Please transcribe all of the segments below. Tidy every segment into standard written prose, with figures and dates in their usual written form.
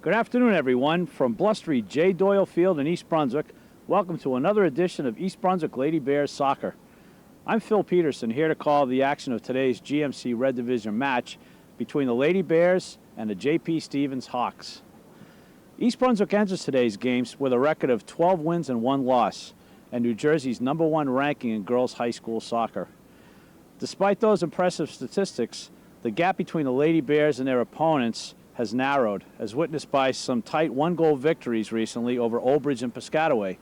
Good afternoon, everyone. From blustery J. Doyle Field in East Brunswick, welcome to another edition of East Brunswick Lady Bears Soccer. I'm Phil Peterson, here to call the action of today's GMC Red Division match between the Lady Bears and the J.P. Stevens Hawks. East Brunswick enters today's games with a record of 12 wins and 1 loss, and New Jersey's #1 ranking in girls high school soccer. Despite those impressive statistics, the gap between the Lady Bears and their opponents has narrowed, as witnessed by some tight one-goal victories recently over Old Bridge and Piscataway.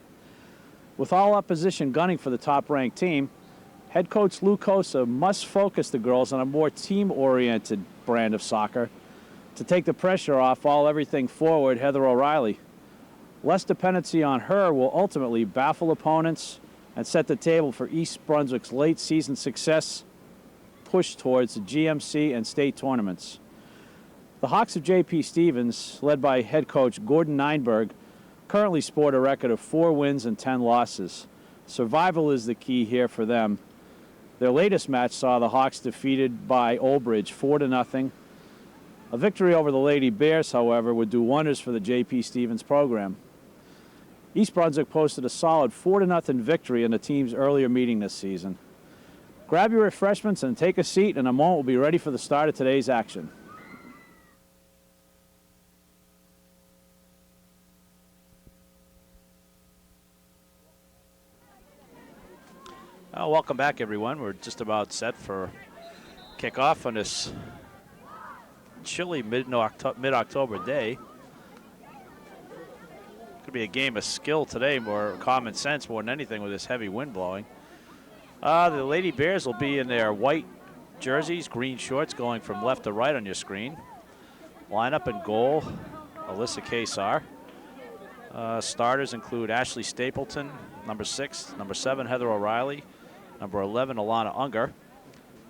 With all opposition gunning for the top-ranked team, head coach Lou Cosa must focus the girls on a more team-oriented brand of soccer to take the pressure off everything forward Heather O'Reilly. Less dependency on her will ultimately baffle opponents and set the table for East Brunswick's late-season success push towards the GMC and state tournaments. The Hawks of J.P. Stevens, led by head coach Gordon Nienberg, currently sport a record of 4 wins and 10 losses. Survival is the key here for them. Their latest match saw the Hawks defeated by Old Bridge 4-0. A victory over the Lady Bears, however, would do wonders for the J.P. Stevens program. East Brunswick posted a solid 4-0 victory in the team's earlier meeting this season. Grab your refreshments and take a seat. In a moment, we'll be ready for the start of today's action. Welcome back, everyone. We're just about set for kickoff on this chilly mid-October day. Could be a game of skill today, more common sense more than anything with this heavy wind blowing. The Lady Bears will be in their white jerseys, green shorts, going from left to right on your screen. Lineup and goal, Alyssa Kesar. Starters include Ashley Stapleton, number 6, number 7, Heather O'Reilly, number 11, Alana Unger,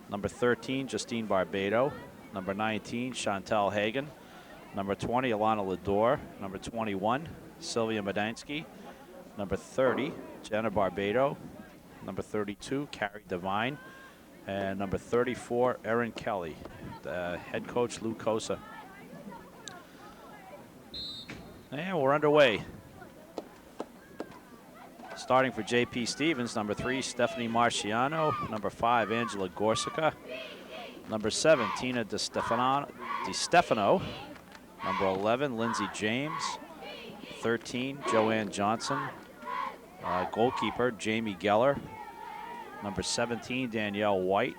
number 13, Justine Barbado, number 19, Chantal Hagen, number 20, Alana Lador, number 21, Sylvia Madansky, number 30, Jenna Barbado, number 32, Carrie Devine, and number 34, Erin Kelly. The head coach, Lou Cosa. And we're underway. Starting for J.P. Stevens, number 3, Stephanie Marciano, number 5, Angela Gorsica, number 7, Tina DiStefano, number 11, Lindsay James, 13, Joanne Johnson, goalkeeper, Jamie Geller, number 17, Danielle White,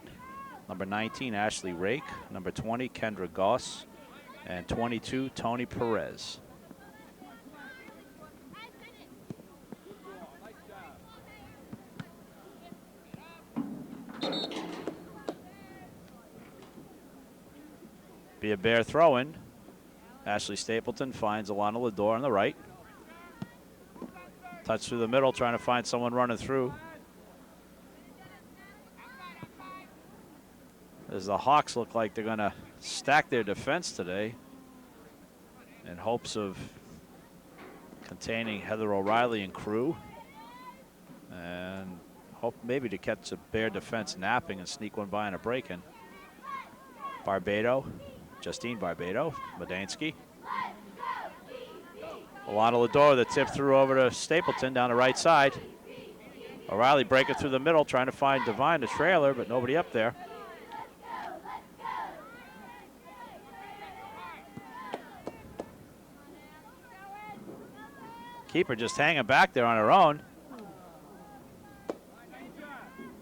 number 19, Ashley Rake, number 20, Kendra Goss, and 22, Tony Perez. Be a Bear throw-in. Ashley Stapleton finds Alana Lador on the right. Touch through the middle, trying to find someone running through. As the Hawks look like they're going to stack their defense today in hopes of containing Heather O'Reilly and crew, and hope maybe to catch a Bear defense napping and sneak one by on a break-in. Barbado, Justine Barbado, Madansky. Alana Lador, the tip through over to Stapleton down the right side. O'Reilly breaking through the middle, trying to find Devine, the trailer, but nobody up there. Keeper just hanging back there on her own.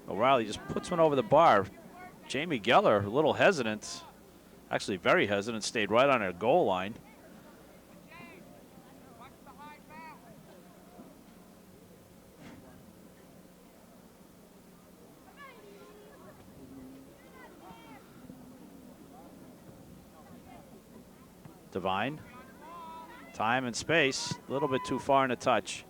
O'Reilly just puts one over the bar. Jamie Geller, a little hesitant, actually very hesitant, stayed right on her goal line. Devine, time and space, a little bit too far in a touch.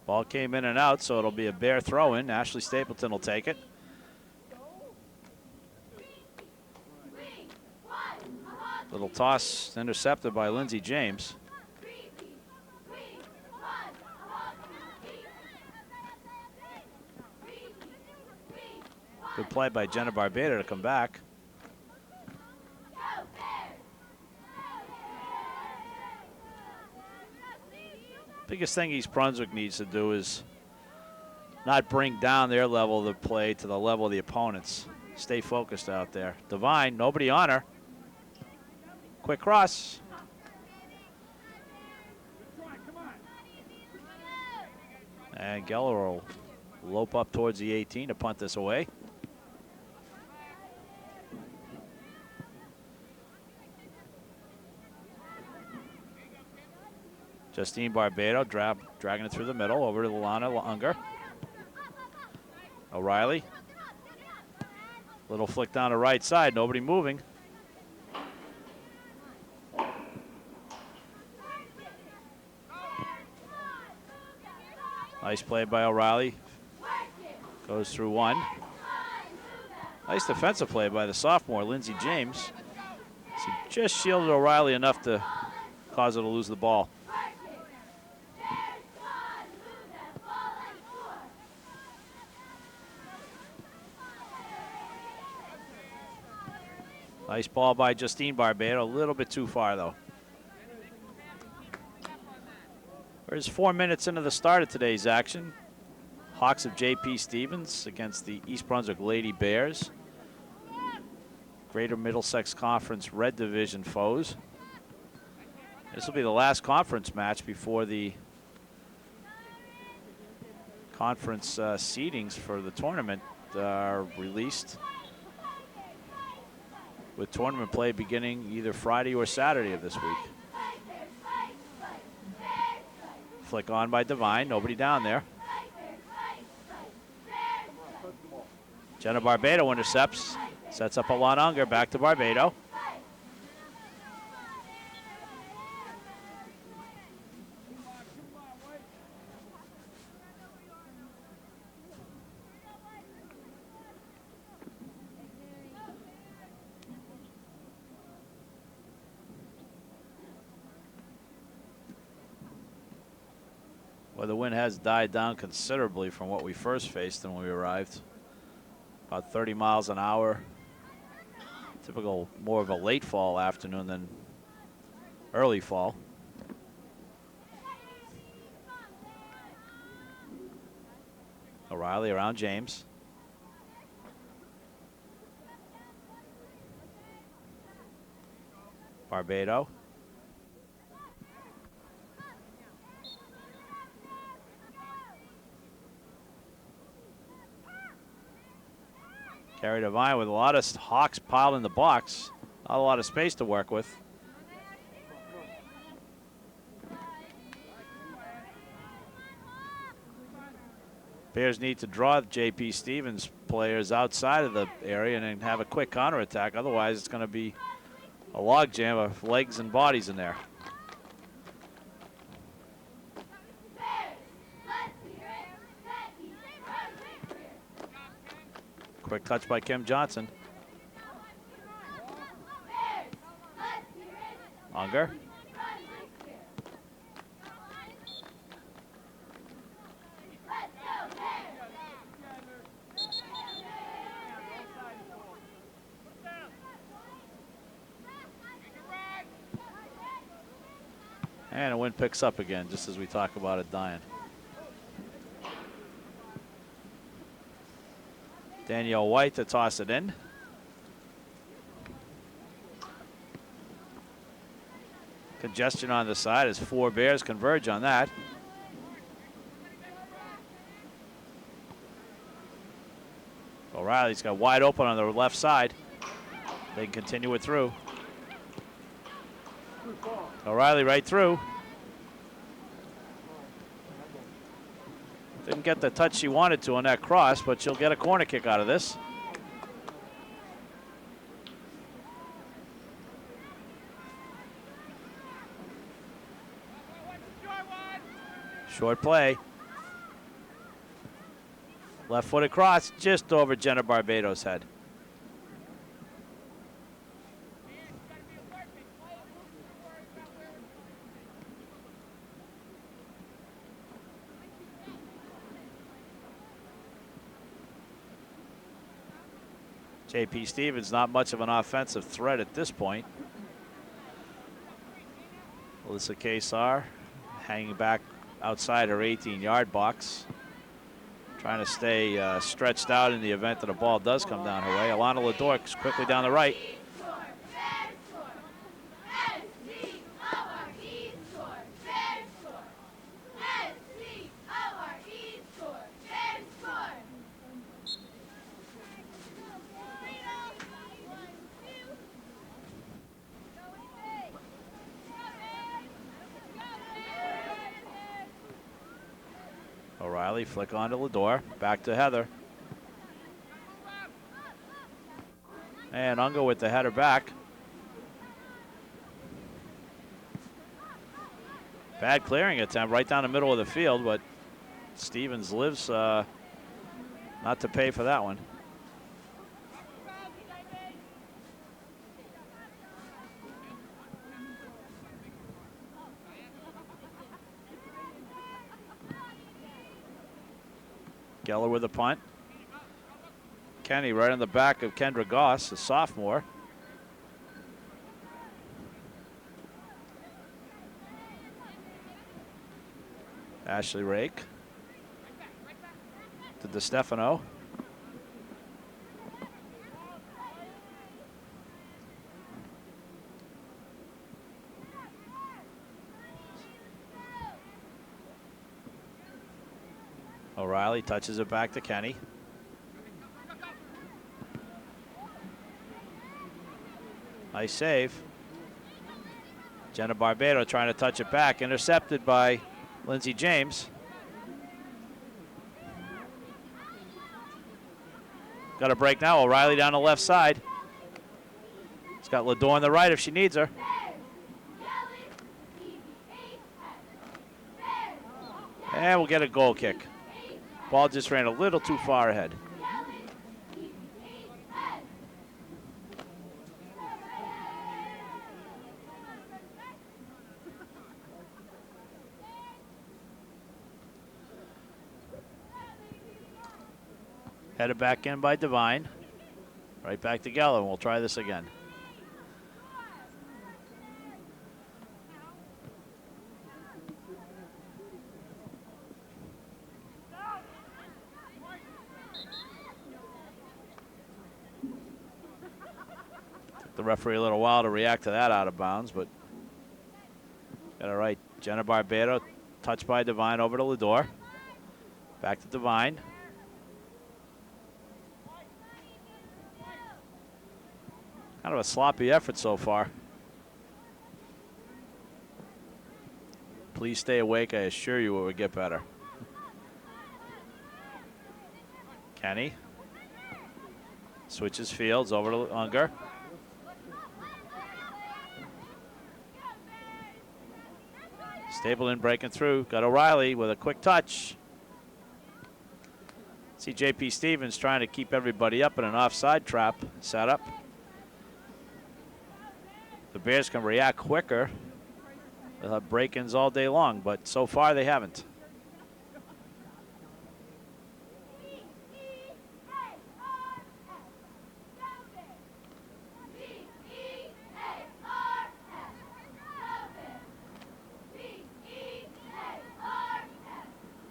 Ball came in and out, so it'll be a Bear throw-in. Ashley Stapleton will take it. Little toss intercepted by Lindsay James. Good play by Jenna Barbado to come back. Biggest thing East Brunswick needs to do is not bring down their level of play to the level of the opponents. Stay focused out there. Devine, nobody on her. Quick cross. And Geller will lope up towards the 18 to punt this away. Justine Barbado dragging it through the middle over to Lana Unger. O'Reilly. Little flick down the right side, nobody moving. Nice play by O'Reilly. Goes through one. Nice defensive play by the sophomore, Lindsey James. She just shielded O'Reilly enough to cause her to lose the ball. Nice ball by Justine Barbado, a little bit too far though. There's 4 minutes into the start of today's action. Hawks of J.P. Stevens against the East Brunswick Lady Bears. Greater Middlesex Conference Red Division foes. This will be the last conference match before the conference seedings for the tournament are released, with tournament play beginning either Friday or Saturday of this week. Flick on by Devine, nobody down there. Jenna Barbado intercepts, sets up Alana Unger, back to Barbado. Well, the wind has died down considerably from what we first faced when we arrived. About 30 miles an hour. Typical, more of a late fall afternoon than early fall. O'Reilly around James. Barbado. Carry Devine with a lot of Hawks piled in the box. Not a lot of space to work with. Bears need to draw J.P. Stevens players outside of the area and then have a quick counterattack. Otherwise, it's going to be a logjam of legs and bodies in there. Quick touch by Kim Johnson. Unger. And a wind picks up again, just as we talk about it dying. Danielle White to toss it in. Congestion on the side as 4 Bears converge on that. O'Reilly's got wide open on the left side. They can continue it through. O'Reilly right through. Didn't get the touch she wanted to on that cross, but she'll get a corner kick out of this. Short play. Left-footed cross just over Jenna Barbado's head. J.P. Stevens not much of an offensive threat at this point. Alyssa Kesar hanging back outside her 18-yard box, trying to stay stretched out in the event that a ball does come down her way. Alana Ledork quickly down the right. O'Reilly flick onto Ledor, back to Heather. And Unga with the header back. Bad clearing attempt right down the middle of the field, but Stevens lives not to pay for that one. Geller with a punt. Kenny right on the back of Kendra Goss, a sophomore. Ashley Rake to DeStefano. O'Reilly touches it back to Kenny. Nice save. Jenna Barbado trying to touch it back, intercepted by Lindsey James. Got a break now. O'Reilly down the left side. It's got Ledor on the right if she needs her. And we'll get a goal kick. Ball just ran a little too far ahead. Headed back in by Devine. Right back to Geller, and we'll try this again. Took the referee a little while to react to that out of bounds, but got it right. Jenna Barbado, touched by Devine over to Ledor. Back to Devine. Kind of a sloppy effort so far. Please stay awake. I assure you it will get better. Kenny switches fields over to Unger. Stapleton breaking through. Got O'Reilly with a quick touch. See J.P. Stevens trying to keep everybody up in an offside trap set up. The Bears can react quicker. They'll have break-ins all day long, but so far they haven't.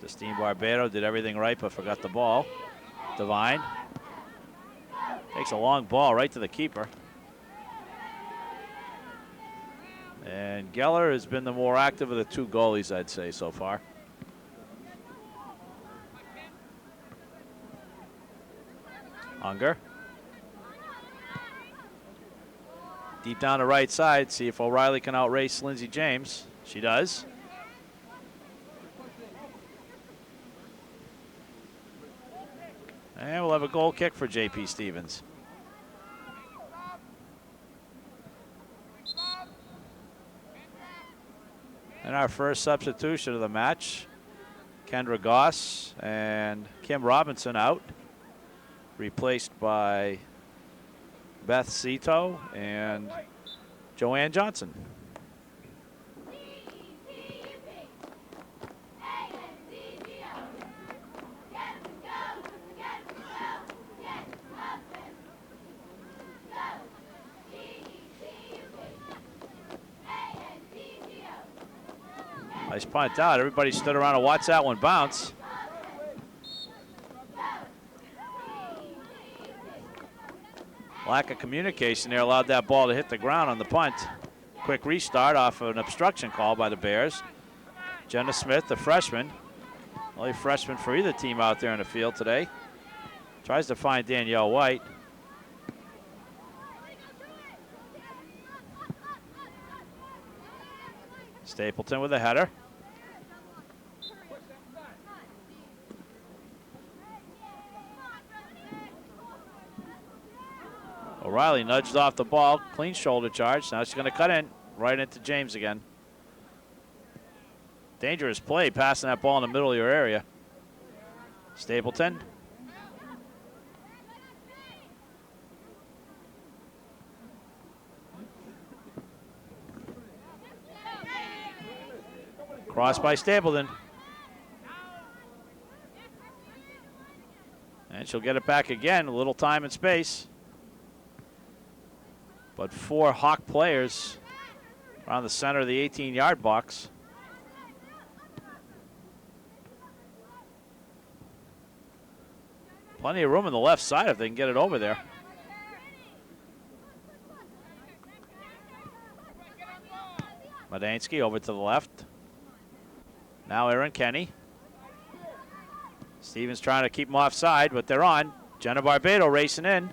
Justine Barbado did everything right but forgot the ball. Devine takes a long ball right to the keeper. And Geller has been the more active of the two goalies, I'd say, so far. Unger. Deep down the right side, see if O'Reilly can outrace Lindsey James. She does. And we'll have a goal kick for J.P. Stevens. And our first substitution of the match, Kendra Goss and Kim Robinson out, replaced by Beth Cito and Joanne Johnson. Nice punt out. Everybody stood around to watch that one bounce. Lack of communication there allowed that ball to hit the ground on the punt. Quick restart off of an obstruction call by the Bears. Jenna Smith, the freshman. Only freshman for either team out there in the field today. Tries to find Danielle White. Stapleton with a header. O'Reilly nudged off the ball, clean shoulder charge. Now she's going to cut in right into James again. Dangerous play, passing that ball in the middle of your area. Stapleton. Cross by Stapleton. And she'll get it back again, a little time and space. But 4 Hawk players around the center of the 18-yard box. Plenty of room on the left side if they can get it over there. Madansky over to the left. Now Aaron Kenny. Stevens trying to keep them offside, but they're on. Jenna Barbado racing in.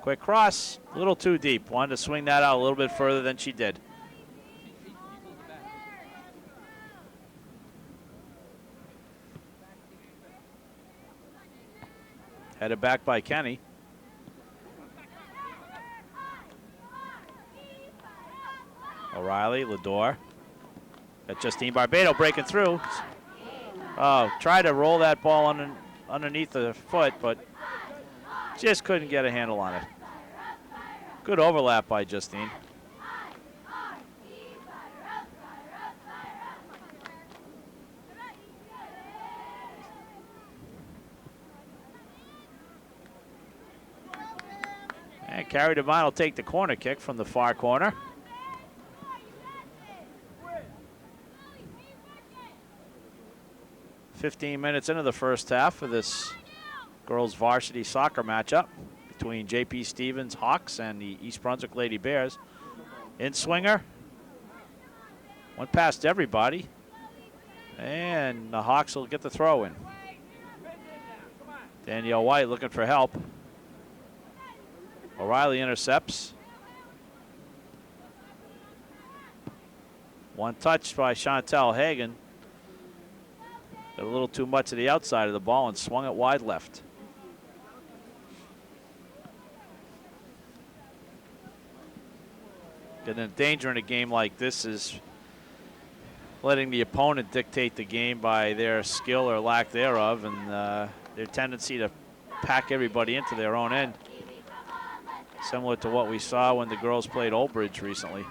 Quick cross, a little too deep. Wanted to swing that out a little bit further than she did. Headed back by Kenny. O'Reilly, Lador. Got Justine Barbado breaking through. Oh, tried to roll that ball underneath the foot, but just couldn't get a handle on it. Good overlap by Justine. And Carrie Devine will take the corner kick from the far corner. "15 minutes into the first half of this girls varsity soccer matchup between J.P. Stevens Hawks and the East Brunswick Lady Bears. In swinger. Went past everybody. And the Hawks will get the throw in. Danielle White looking for help. O'Reilly intercepts. One touch by Chantel Hagan. Got a little too much to the outside of the ball and swung it wide left. Getting in danger in a game like this is letting the opponent dictate the game by their skill or lack thereof, and their tendency to pack everybody into their own end. Similar to what we saw when the girls played Old Bridge recently.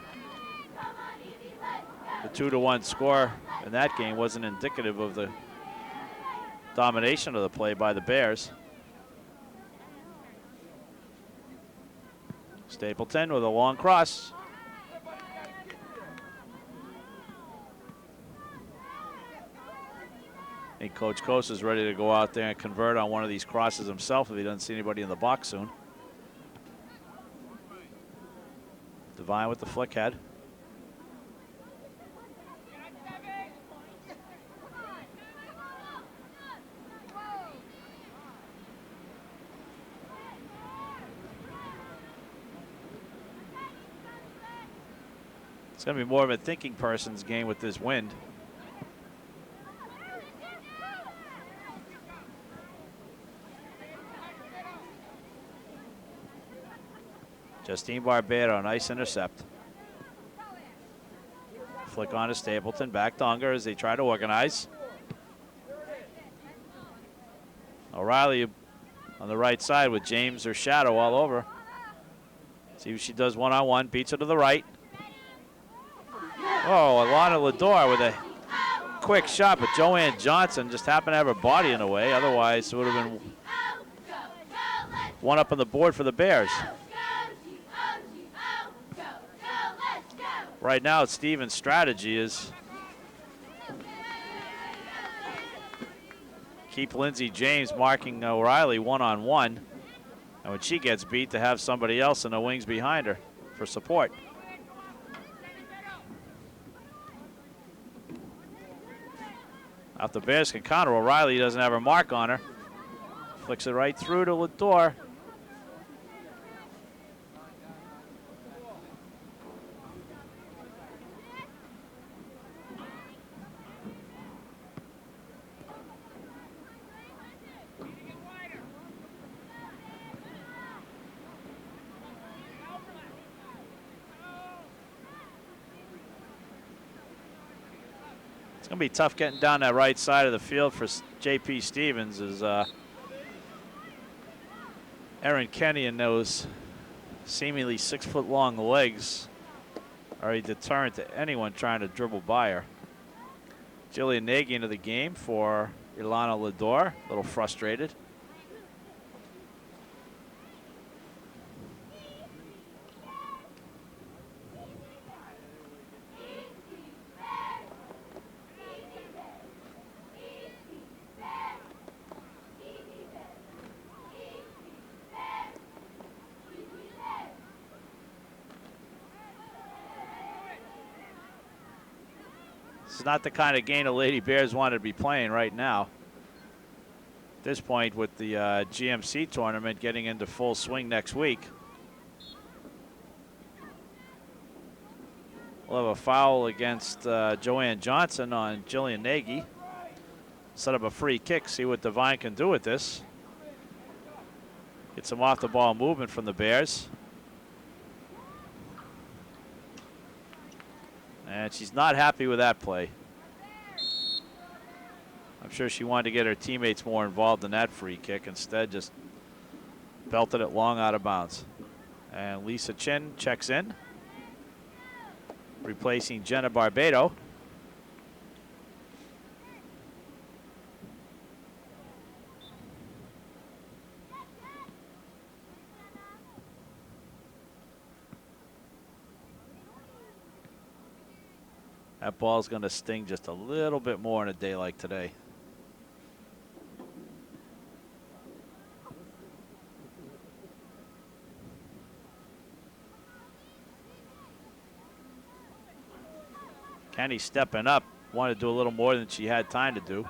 The 2-1 score in that game wasn't indicative of the domination of the play by the Bears. Stapleton with a long cross. I think Coach Coase is ready to go out there and convert on one of these crosses himself if he doesn't see anybody in the box soon. Devine with the flick head. It's going to be more of a thinking person's game with this wind. Justine Barbado, nice intercept. Flick on to Stapleton, back to Unger as they try to organize. O'Reilly on the right side with James or Shadow all over. See what she does one-on-one, beats her to the right. Oh, Alana Lador with a quick shot, but Joanne Johnson just happened to have her body in the way. Otherwise, it would have been one up on the board for the Bears. Right now, Stevens' strategy is keep Lindsey James marking O'Reilly one-on-one, and when she gets beat, to have somebody else in the wings behind her for support. If the Bears can counter, O'Reilly doesn't have her mark on her. Flicks it right through to Lador. It's going to be tough getting down that right side of the field for J.P. Stevens, as Erin Kenny and those seemingly 6-foot-long legs are a deterrent to anyone trying to dribble by her. Jillian Nagy into the game for Ilana Lador, a little frustrated. This is not the kind of game the Lady Bears want to be playing right now. At this point, with the GMC tournament getting into full swing next week. We'll have a foul against Joanne Johnson on Jillian Nagy. Set up a free kick, see what Devine can do with this. Get some off the ball movement from the Bears. And she's not happy with that play. I'm sure she wanted to get her teammates more involved in that free kick. Instead, just belted it long out of bounds. And Lisa Chin checks in, replacing Jenna Barbado. That ball's going to sting just a little bit more on a day like today. Kenny stepping up, wanted to do a little more than she had time to do.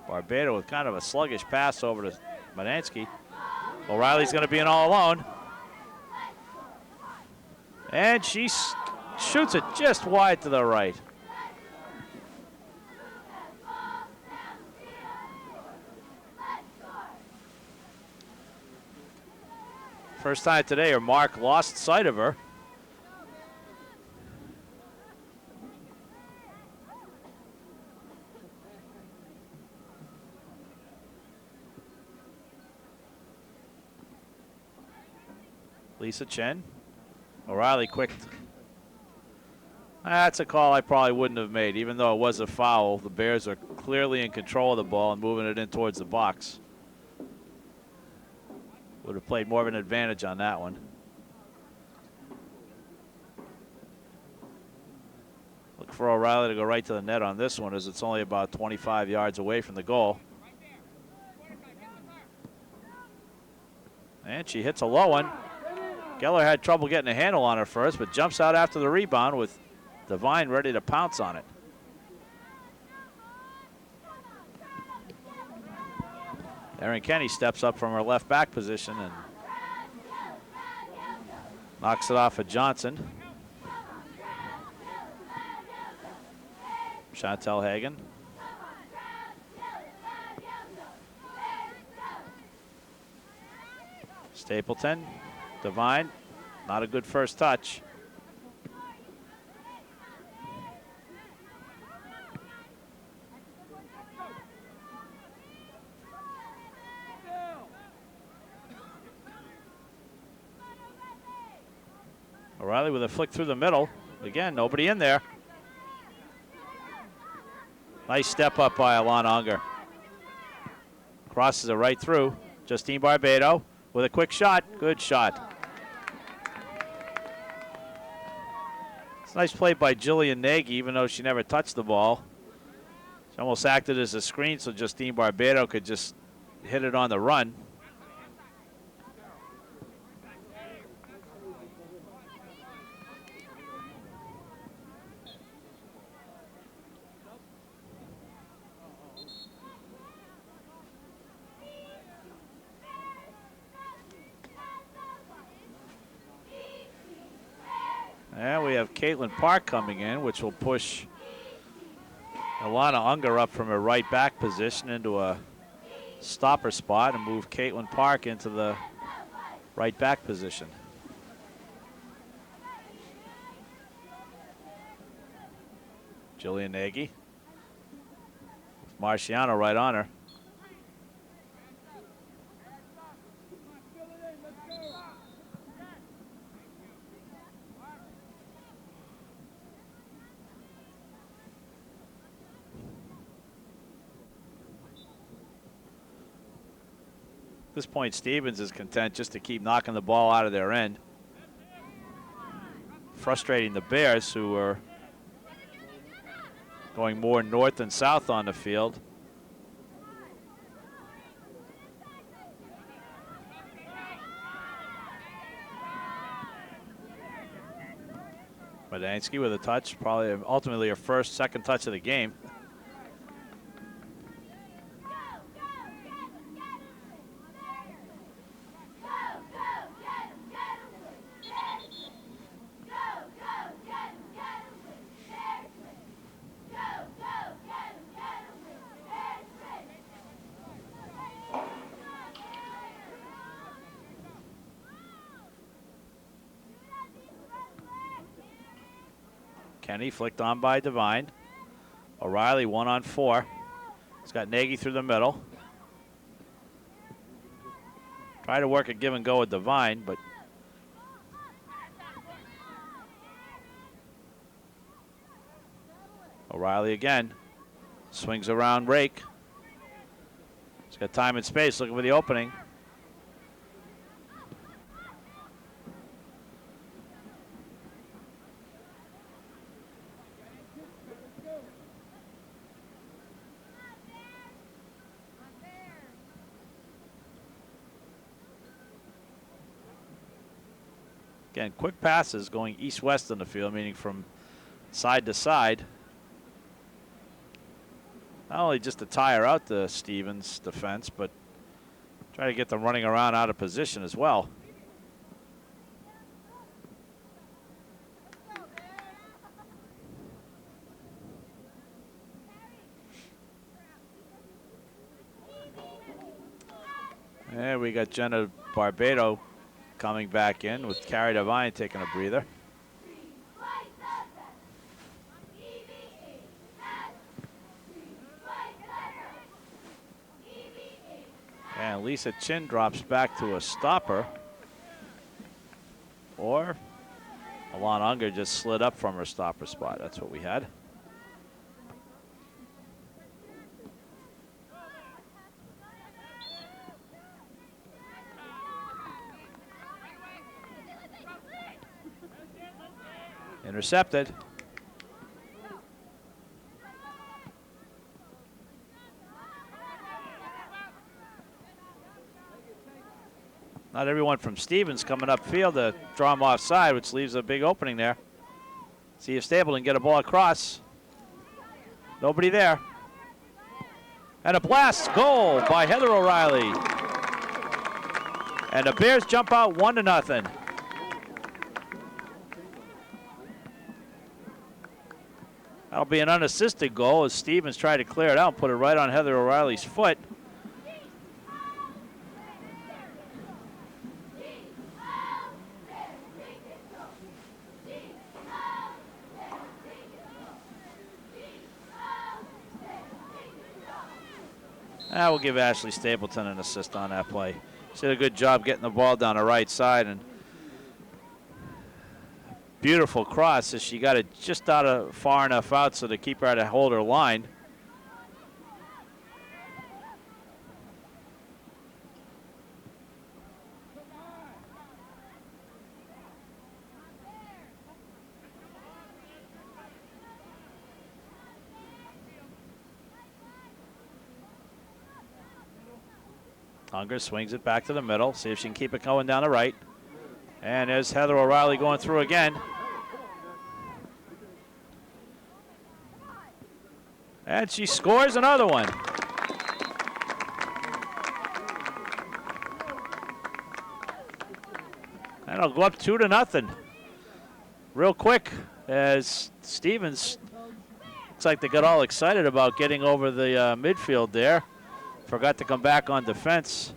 Barbado with kind of a sluggish pass over to Manansky. O'Reilly's going to be an all alone. And she shoots it just wide to the right. First time today her mark lost sight of her. Lisa Chen. O'Reilly quick. That's a call I probably wouldn't have made, even though it was a foul. The Bears are clearly in control of the ball and moving it in towards the box. Would have played more of an advantage on that one. Look for O'Reilly to go right to the net on this one, as it's only about 25 yards away from the goal. And she hits a low one. Geller had trouble getting a handle on her first, but jumps out after the rebound with Devine ready to pounce on it. Erin Kenny steps up from her left back position and knocks it off of Johnson. Chantel Hagen. Stapleton. Devine, not a good first touch. O'Reilly with a flick through the middle. Again, nobody in there. Nice step up by Alana Unger. Crosses it right through. Justine Barbado with a quick shot. Good shot. It's a nice play by Jillian Nagy, even though she never touched the ball. She almost acted as a screen so Justine Barbado could just hit it on the run. And we have Caitlin Park coming in, which will push Alana Unger up from her right back position into a stopper spot and move Caitlin Park into the right back position. Jillian Nagy. Marciano right on her. At this point, Stevens is content just to keep knocking the ball out of their end, frustrating the Bears, who are going more north than south on the field. Madansky with a touch, probably ultimately her first, second touch of the game. Kenny flicked on by Devine. O'Reilly 1-on-4. He's got Nagy through the middle. Try to work a give and go with Devine, but O'Reilly again. Swings around Rake. He's got time and space looking for the opening. Again, quick passes going east-west on the field, meaning from side to side. Not only just to tire out the Stevens defense, but try to get them running around out of position as well. And we got Jenna Barbado coming back in with Carrie Devine taking a breather. And Lisa Chin drops back to a stopper. Or Alana Unger just slid up from her stopper spot. That's what we had. Intercepted. Not everyone from Stevens coming upfield to draw him offside, which leaves a big opening there. See if Stapleton get a ball across. Nobody there. And a blast goal by Heather O'Reilly. And the Bears jump out 1-0. That'll be an unassisted goal as Stevens tried to clear it out and put it right on Heather O'Reilly's foot. We'll give Ashley Stapleton an assist on that play. She did a good job getting the ball down the right side, and beautiful cross as she got it just far enough out so the keeper had to hold her line. Unger swings it back to the middle. See if she can keep it going down the right. And there's Heather O'Reilly going through again. And she scores another one. And it'll go up 2-0. Real quick, as Stevens looks like they got all excited about getting over the midfield there. Forgot to come back on defense.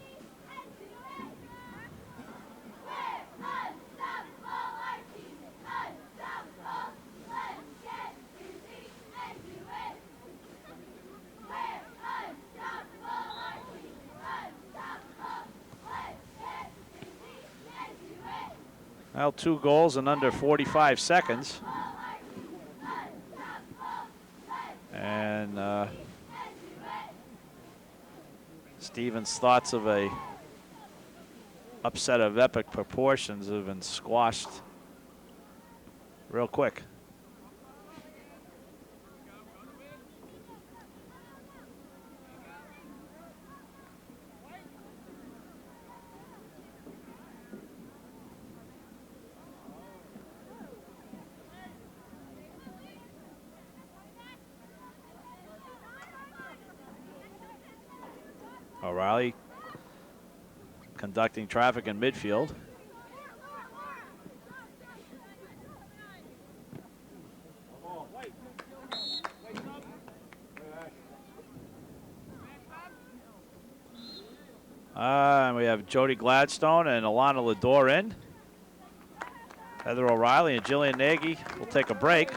Well, 2 goals in under 45 seconds. And Stevens' thoughts of a upset of epic proportions have been squashed real quick. O'Reilly conducting traffic in midfield. And we have Jody Gladstone and Alana Lador in. Heather O'Reilly and Jillian Nagy will take a break.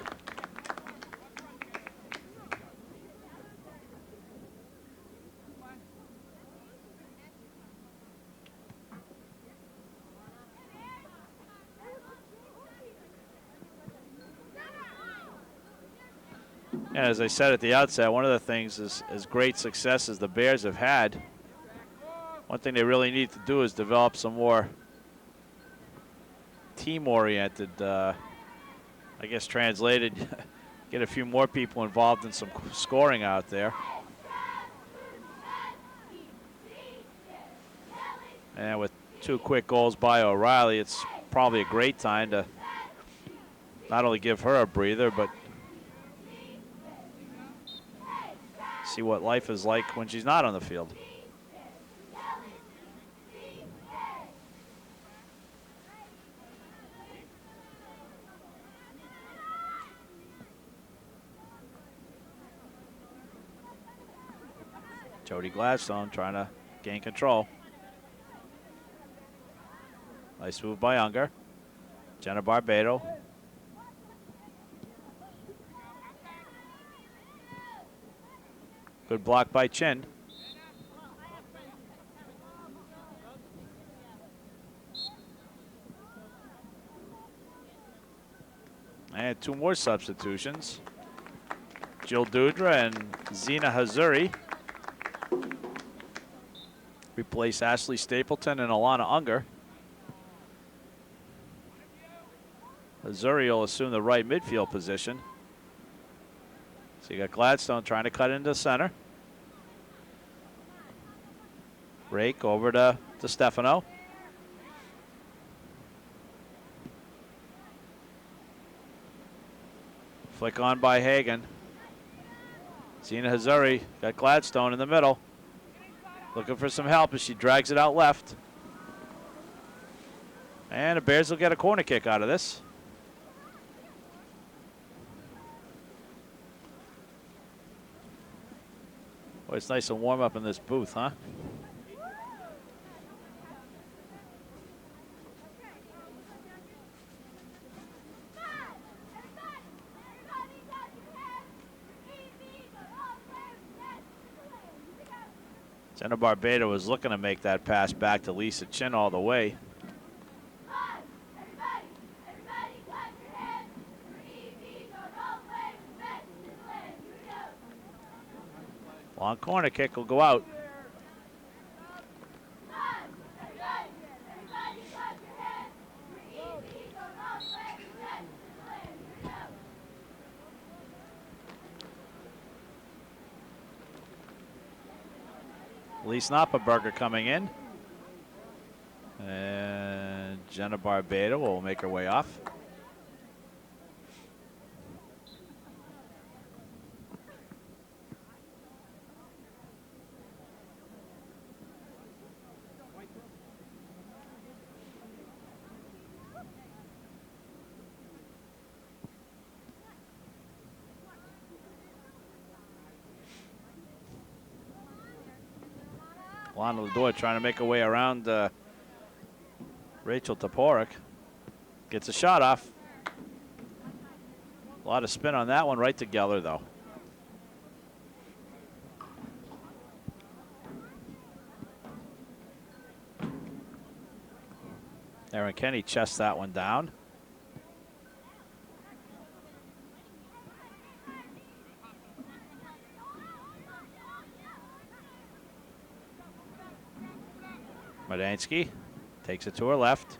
And as I said at the outset, one of the things is as great success as the Bears have had, one thing they really need to do is develop some more team-oriented, I guess translated, get a few more people involved in some scoring out there. And with 2 quick goals by O'Reilly, it's probably a great time to not only give her a breather, but see what life is like when she's not on the field. Jody Gladstone trying to gain control. Nice move by Unger. Jenna Barbado. Good block by Chin. And 2 more substitutions. Jill Dudra and Zena Hazuri replace Ashley Stapleton and Alana Unger. Hazuri will assume the right midfield position. So you got Gladstone trying to cut into center. Rake over to Stefano. Flick on by Hagan. Zena Hazuri got Gladstone in the middle. Looking for some help as she drags it out left. And the Bears will get a corner kick out of this. Boy, it's nice and warm up in this booth, huh? Jenna Barbado was looking to make that pass back to Lisa Chin all the way. Long corner kick will go out. Elise Knoppenberger coming in. And Jenna Barbado will make her way off. Lana Lador trying to make her way around Rachel Toporek. Gets a shot off. A lot of spin on that one, right to Geller though. Erin Kenny chests that one down. Madansky takes it to her left.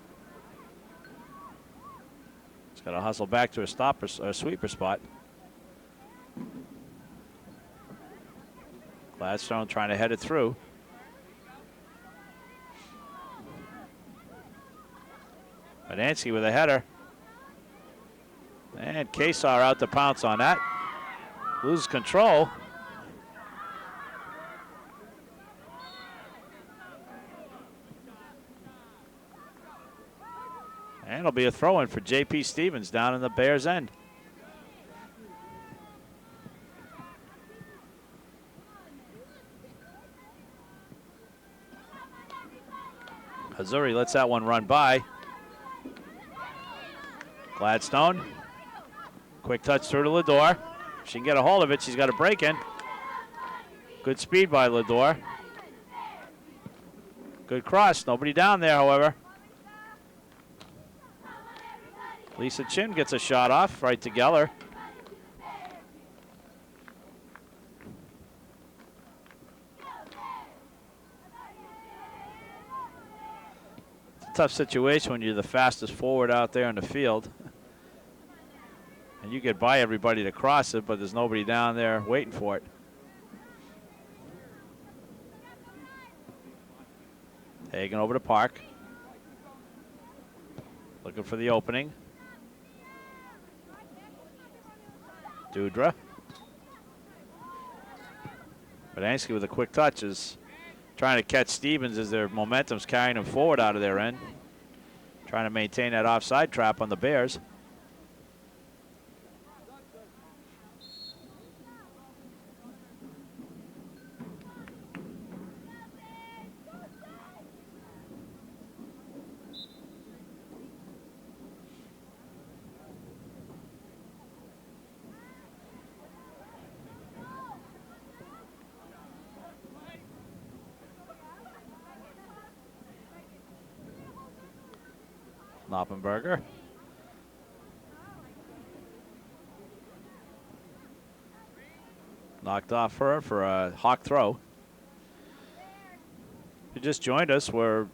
She's got to hustle back to a sweeper spot. Gladstone trying to head it through. Madansky with a header. And Kesar out to pounce on that. Loses control. And it'll be a throw-in for J.P. Stevens down in the Bears' end. Hazzuri lets that one run by. Gladstone. Quick touch through to Lador. She can get a hold of it. She's got a break in. Good speed by Lador. Good cross. Nobody down there, however. Lisa Chin gets a shot off right to Geller. It's a tough situation when you're the fastest forward out there in the field. And you get by everybody to cross it, but there's nobody down there waiting for it. Hagen over to Park. Looking for the opening. Dudra. Badansky with a quick touch is trying to catch Stevens as their momentum's carrying them forward out of their end. Trying to maintain that offside trap on the Bears. Knoppenberger. Knocked off her for a hawk throw. If you just joined us, we're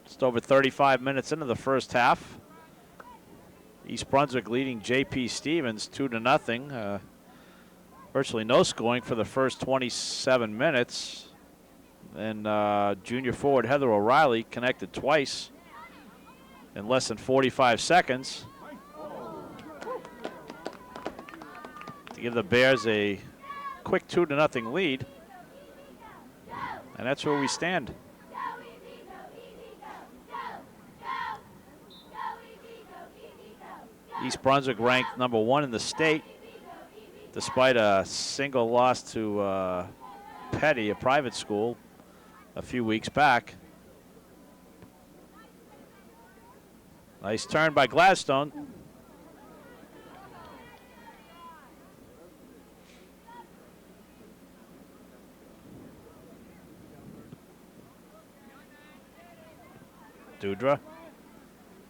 just over 35 minutes into the first half. East Brunswick leading J.P. Stevens 2-0. Virtually no scoring for the first 27 minutes. And junior forward Heather O'Reilly connected twice in less than 45 seconds to give the Bears a quick 2-0 lead. And that's where we stand. East Brunswick ranked #1 in the state, despite a single loss to Petty, a private school, a few weeks back. Nice turn by Gladstone. Dudra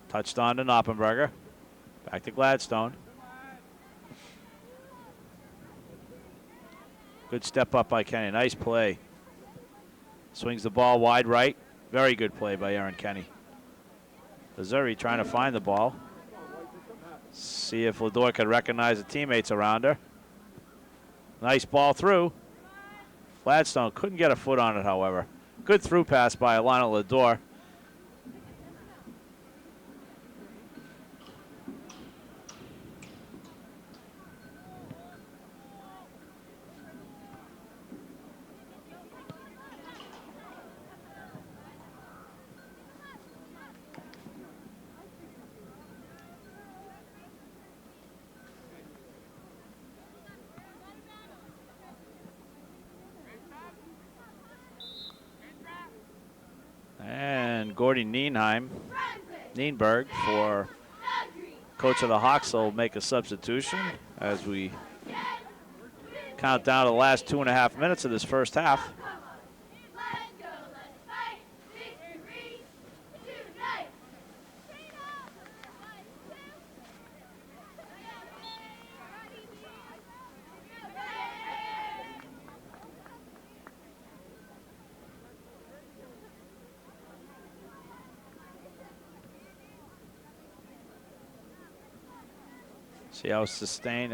touched on to Knoppenberger. Back to Gladstone. Good step up by Kenny. Nice play. Swings the ball wide right. Very good play by Erin Kenny. Missouri trying to find the ball. See if Lador can recognize the teammates around her. Nice ball through. Gladstone couldn't get a foot on it, however. Good through pass by Alana Lador. And Gordy Nienberg for coach of the Hawks will make a substitution as we count down to the last 2.5 minutes of this first half. See how sustained.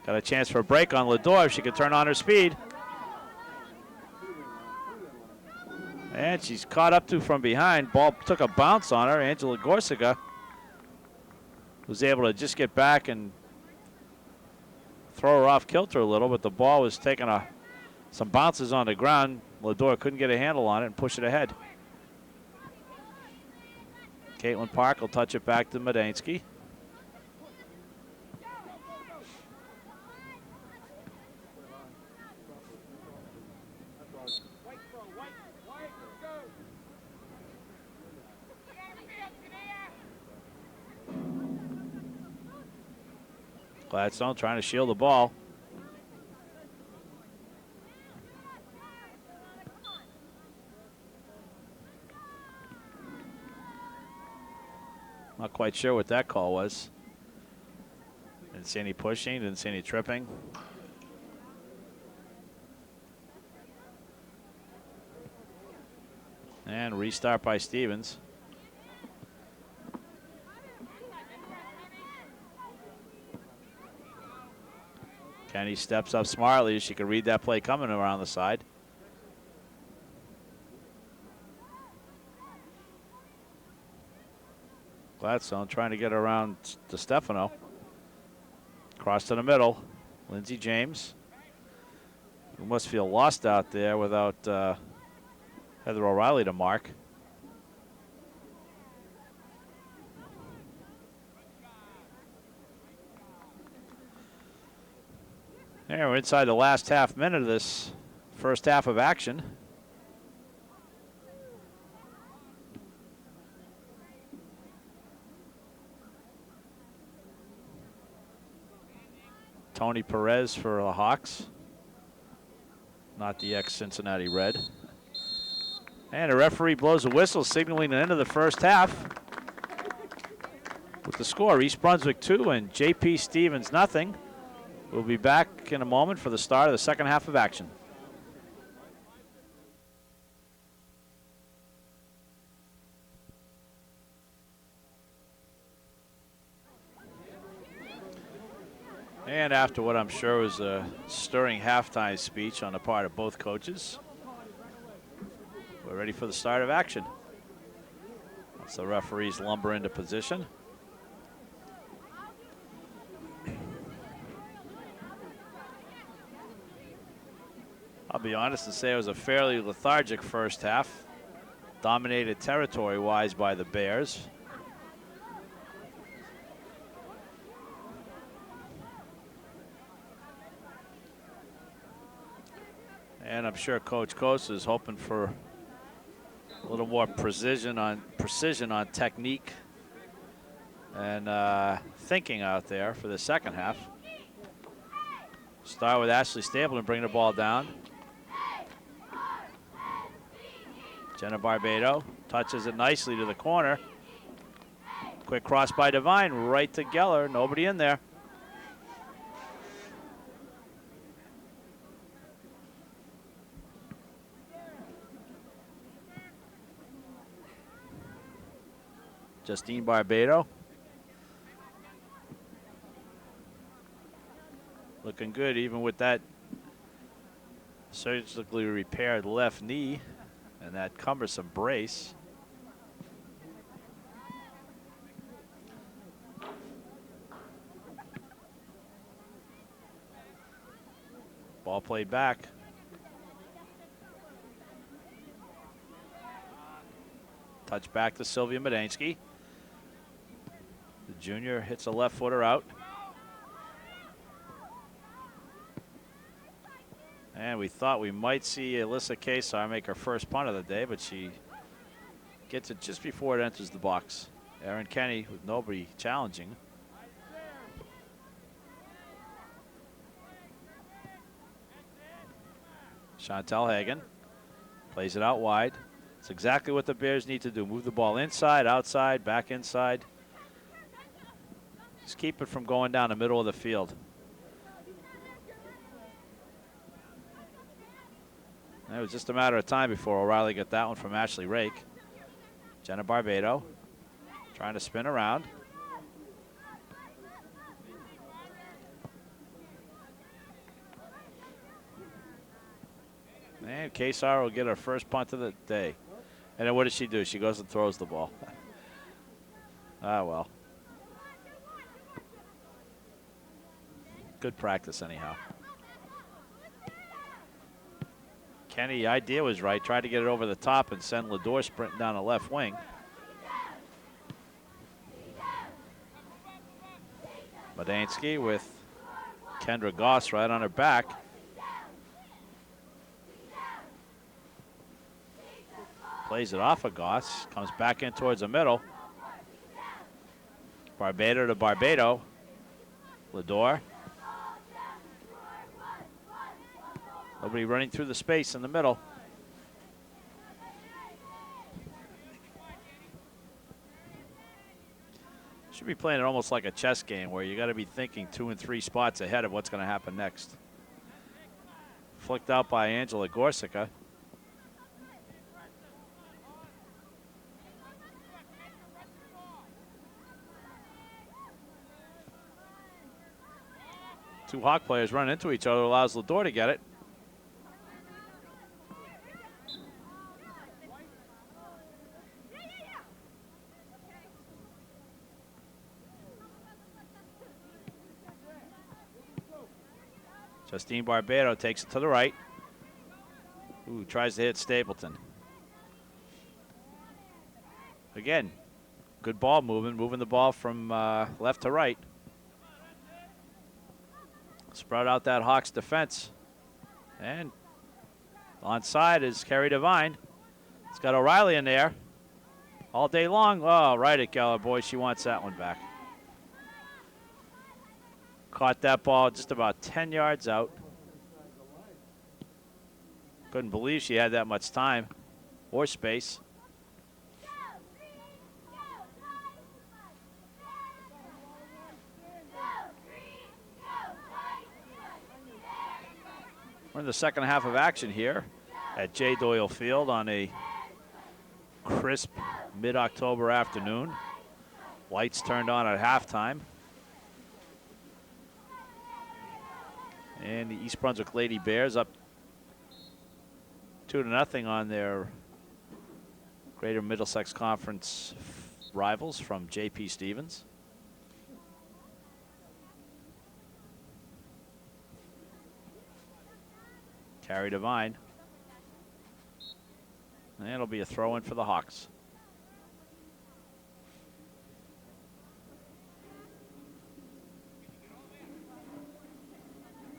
Got a chance for a break on Lador if she could turn on her speed. And she's caught up to from behind. Ball took a bounce on her. Angela Gorsica was able to just get back and throw her off kilter a little, but the ball was taking some bounces on the ground. Lador couldn't get a handle on it and push it ahead. Caitlin Park will touch it back to Medansky. Gladstone trying to shield the ball. Not quite sure what that call was. Didn't see any pushing, didn't see any tripping. And restart by Stevens. Kenny steps up smartly. She could read that play coming around the side. Gladstone trying to get around to Stefano. Cross to the middle. Lindsey James, who must feel lost out there without Heather O'Reilly to mark. There, we're inside the last half minute of this first half of action. Tony Perez for the Hawks, not the ex-Cincinnati Red. And the referee blows a whistle signaling the end of the first half. With the score, East Brunswick 2 and J.P. Stevens nothing. We'll be back in a moment for the start of the second half of action. And after what I'm sure was a stirring halftime speech on the part of both coaches, we're ready for the start of action. Once the referees lumber into position. I'll be honest and say it was a fairly lethargic first half, dominated territory-wise by the Bears. And I'm sure Coach Coase is hoping for a little more precision on technique and thinking out there for the second half. Start with Ashley Stapleton, bring the ball down. Jenna Barbado touches it nicely to the corner. Quick cross by Devine, right to Geller, nobody in there. Justine Barbado. Looking good even with that surgically repaired left knee and that cumbersome brace. Ball played back. Touch back to Sylvia Medansky. The junior hits a left footer out. And we thought we might see Alyssa Kesar make her first punt of the day, but she gets it just before it enters the box. Erin Kenny with nobody challenging. Chantel Hagen plays it out wide. It's exactly what the Bears need to do. Move the ball inside, outside, back inside. Just keep it from going down the middle of the field. And it was just a matter of time before O'Reilly got that one from Ashley Rake. Jenna Barbado trying to spin around. And Kesar will get her first punt of the day. And then what does she do? She goes and throws the ball. Ah, well. Good practice anyhow. Kenny, the idea was right. Tried to get it over the top and send Lador sprinting down the left wing. Medansky with Kendra Goss right on her back. Plays it off of Goss. Comes back in towards the middle. Barbado to Barbado. Lador. Nobody running through the space in the middle. Should be playing it almost like a chess game where you got to be thinking 2 and 3 spots ahead of what's going to happen next. Flicked out by Angela Gorsica. Two Hawk players run into each other, allows Lador to get it. Justine Barbado takes it to the right. Ooh, tries to hit Stapleton. Again, good ball movement, moving the ball from left to right. Spread out that Hawks defense. And onside is Kerry Devine. It's got O'Reilly in there all day long. Oh, right at Geller, boy, she wants that one back. Caught that ball just about 10 yards out. Couldn't believe she had that much time or space. We're in the second half of action here at J. Doyle Field on a crisp mid-October afternoon. Lights turned on at halftime. And the East Brunswick Lady Bears up 2-0 on their Greater Middlesex Conference rivals from J.P. Stevens. Carrie Devine. And it'll be a throw-in for the Hawks.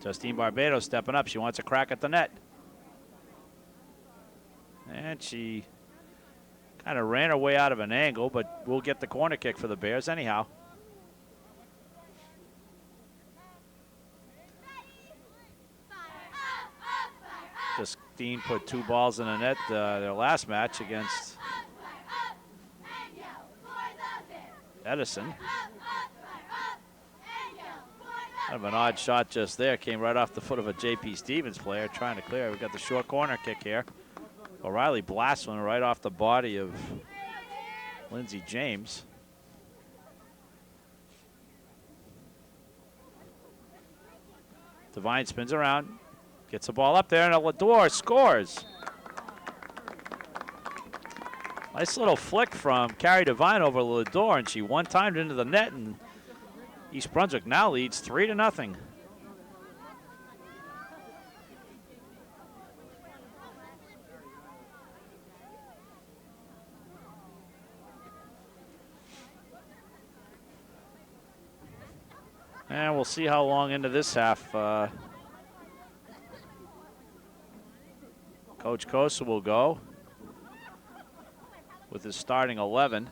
Justine Barbado stepping up. She wants a crack at the net. And she kind of ran her way out of an angle, but we'll get the corner kick for the Bears anyhow. Justine put 2 balls in the net their last match against Edison. Kind of an odd shot just there. Came right off the foot of a J.P. Stevens player trying to clear. We've got the short corner kick here. O'Reilly blasts one right off the body of Lindsey James. Devine spins around. Gets the ball up there, and Lador scores. Nice little flick from Carrie Devine over Lador, and she one-timed into the net, and East Brunswick now leads 3-0. And we'll see how long into this half Coach Kosa will go with his starting 11.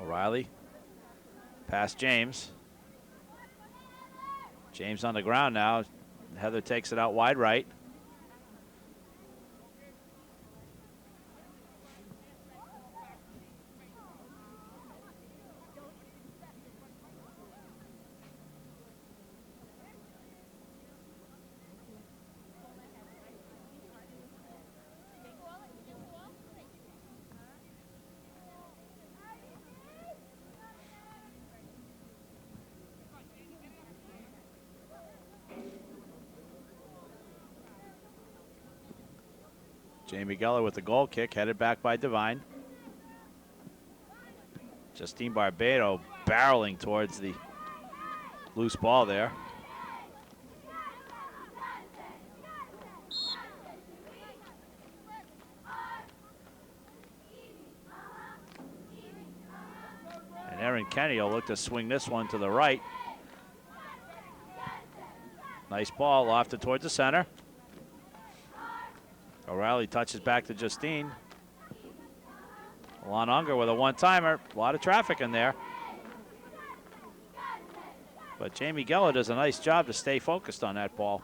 O'Reilly, past James. James on the ground now. Heather takes it out wide right. Jamie Geller with the goal kick, headed back by Devine. Justine Barbado barreling towards the loose ball there. And Erin Kenny will look to swing this one to the right. Nice ball, lofted towards the center. O'Reilly touches back to Justine. Alon Unger with a one-timer. A lot of traffic in there. But Jamie Geller does a nice job to stay focused on that ball.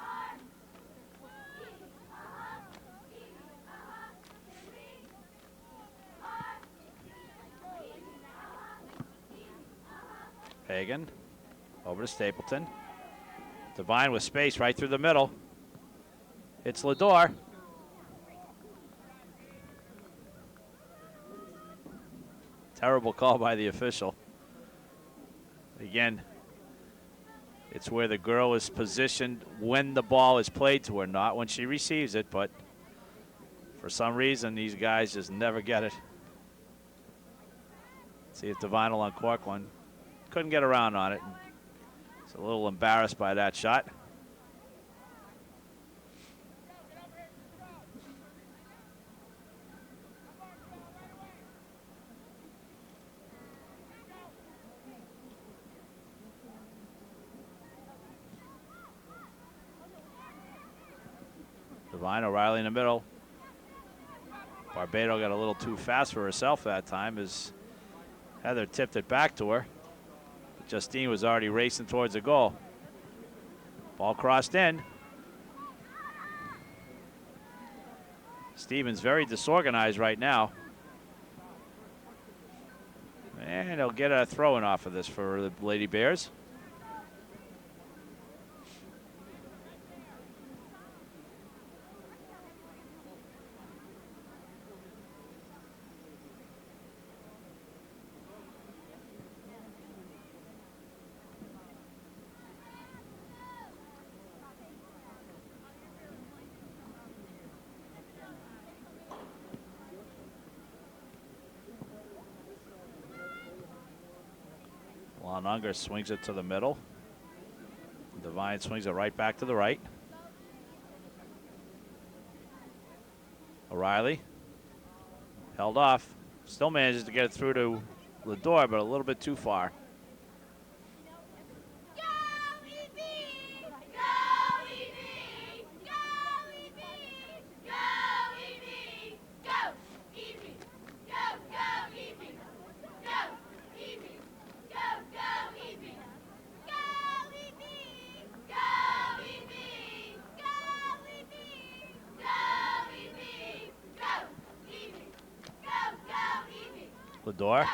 Hagan over to Stapleton. Devine with space right through the middle. It's Lador. Terrible call by the official. Again, it's where the girl is positioned when the ball is played to her, not when she receives it, but for some reason, these guys just never get it. See if Devine will uncork one. Couldn't get around on it. He's a little embarrassed by that shot. Devine, O'Reilly in the middle. Barbado got a little too fast for herself that time as Heather tipped it back to her. But Justine was already racing towards the goal. Ball crossed in. Stevens very disorganized right now. And he'll get a throw-in off of this for the Lady Bears. Unger swings it to the middle. Devine swings it right back to the right. O'Reilly held off. Still manages to get it through to Lador, but a little bit too far. Lador.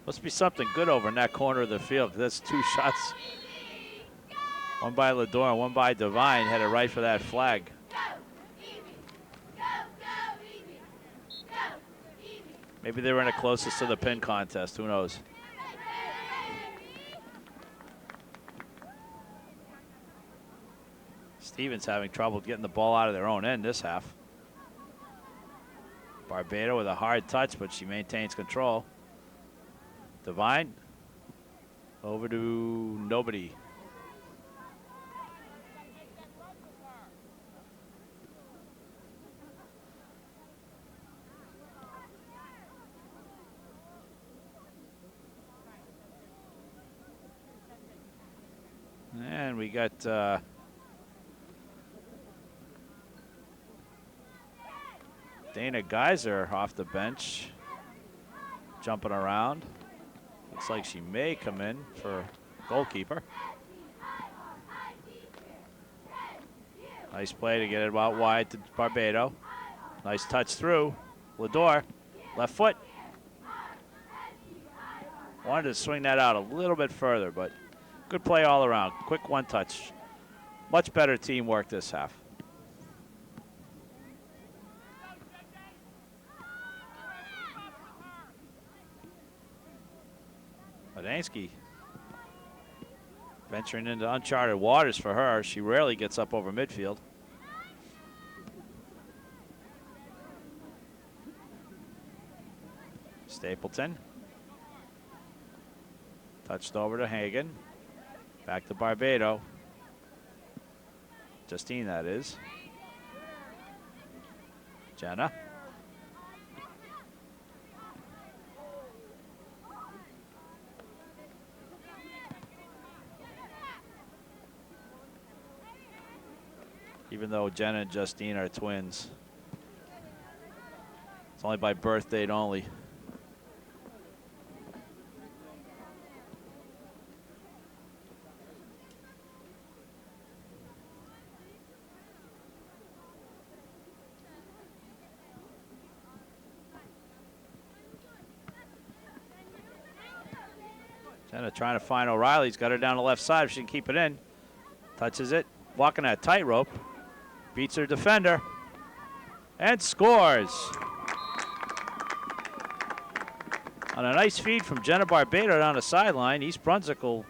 Must be something good over in that corner of the field. That's two shots. One by Lador and one by Devine. Headed right for that flag. Maybe they were in it closest to the pin contest. Who knows? Stevens having trouble getting the ball out of their own end this half. Barbado with a hard touch, but she maintains control. Devine over to nobody. And we got Dana Geyser off the bench, jumping around. Looks like she may come in for goalkeeper. Nice play to get it out wide to Barbado. Nice touch through. Lador, left foot. Wanted to swing that out a little bit further, but good play all around. Quick one touch. Much better teamwork this half. Badansky venturing into uncharted waters for her. She rarely gets up over midfield. Stapleton. Touched over to Hagen. Back to Barbado. Justine, that is. Jenna. Even though Jenna and Justine are twins, it's only by birth date only. Jenna trying to find O'Reilly's got her down the left side if she can keep it in. Touches it, walking that tightrope. Beats her defender and scores. On a nice feed from Jenna Barbado down the sideline, East Brunswick will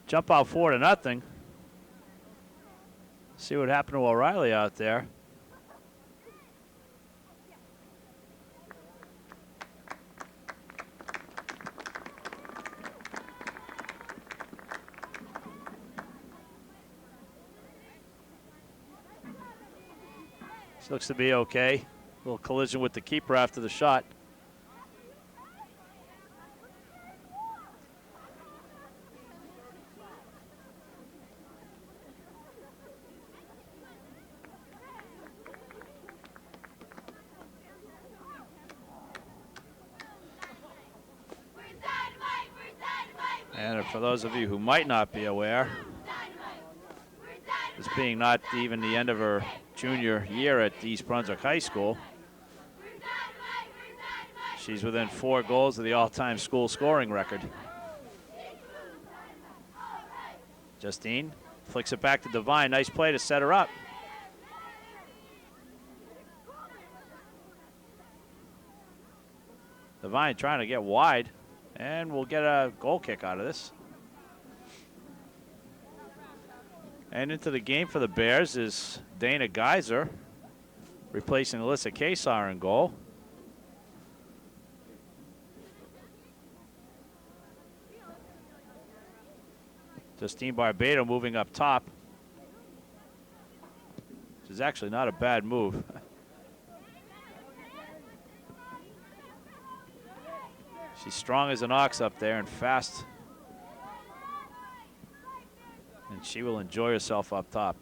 jump out 4-0. See what happened to O'Reilly out there. Looks to be okay. A little collision with the keeper after the shot. And for those of you who might not be aware, this being not even the end of her junior year at East Brunswick High School, she's within 4 goals of the all-time school scoring record. Justine flicks it back to Devine. Nice play to set her up. Devine trying to get wide, and we'll get a goal kick out of this. And into the game for the Bears is Dana Geyser, replacing Alyssa Kesar in goal. Justine Barbado moving up top, which is actually not a bad move. She's strong as an ox up there and fast. And she will enjoy herself up top.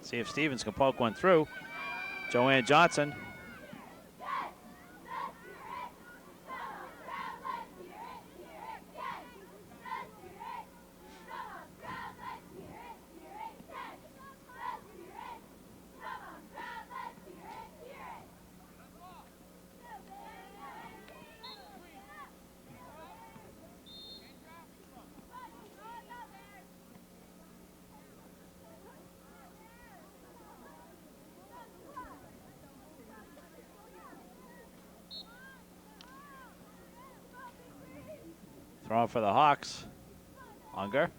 See if Stevens can poke one through. Joanne Johnson. Throwing for the Hawks. Unger.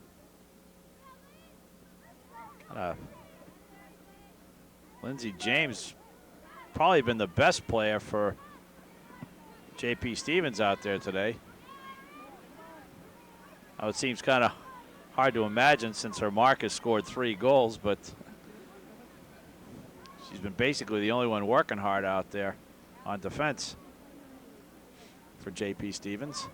Lindsey James probably been the best player for J.P. Stevens out there today. Now it seems kind of hard to imagine since her Marcus scored 3 goals, but she's been basically the only one working hard out there on defense for J.P. Stevens.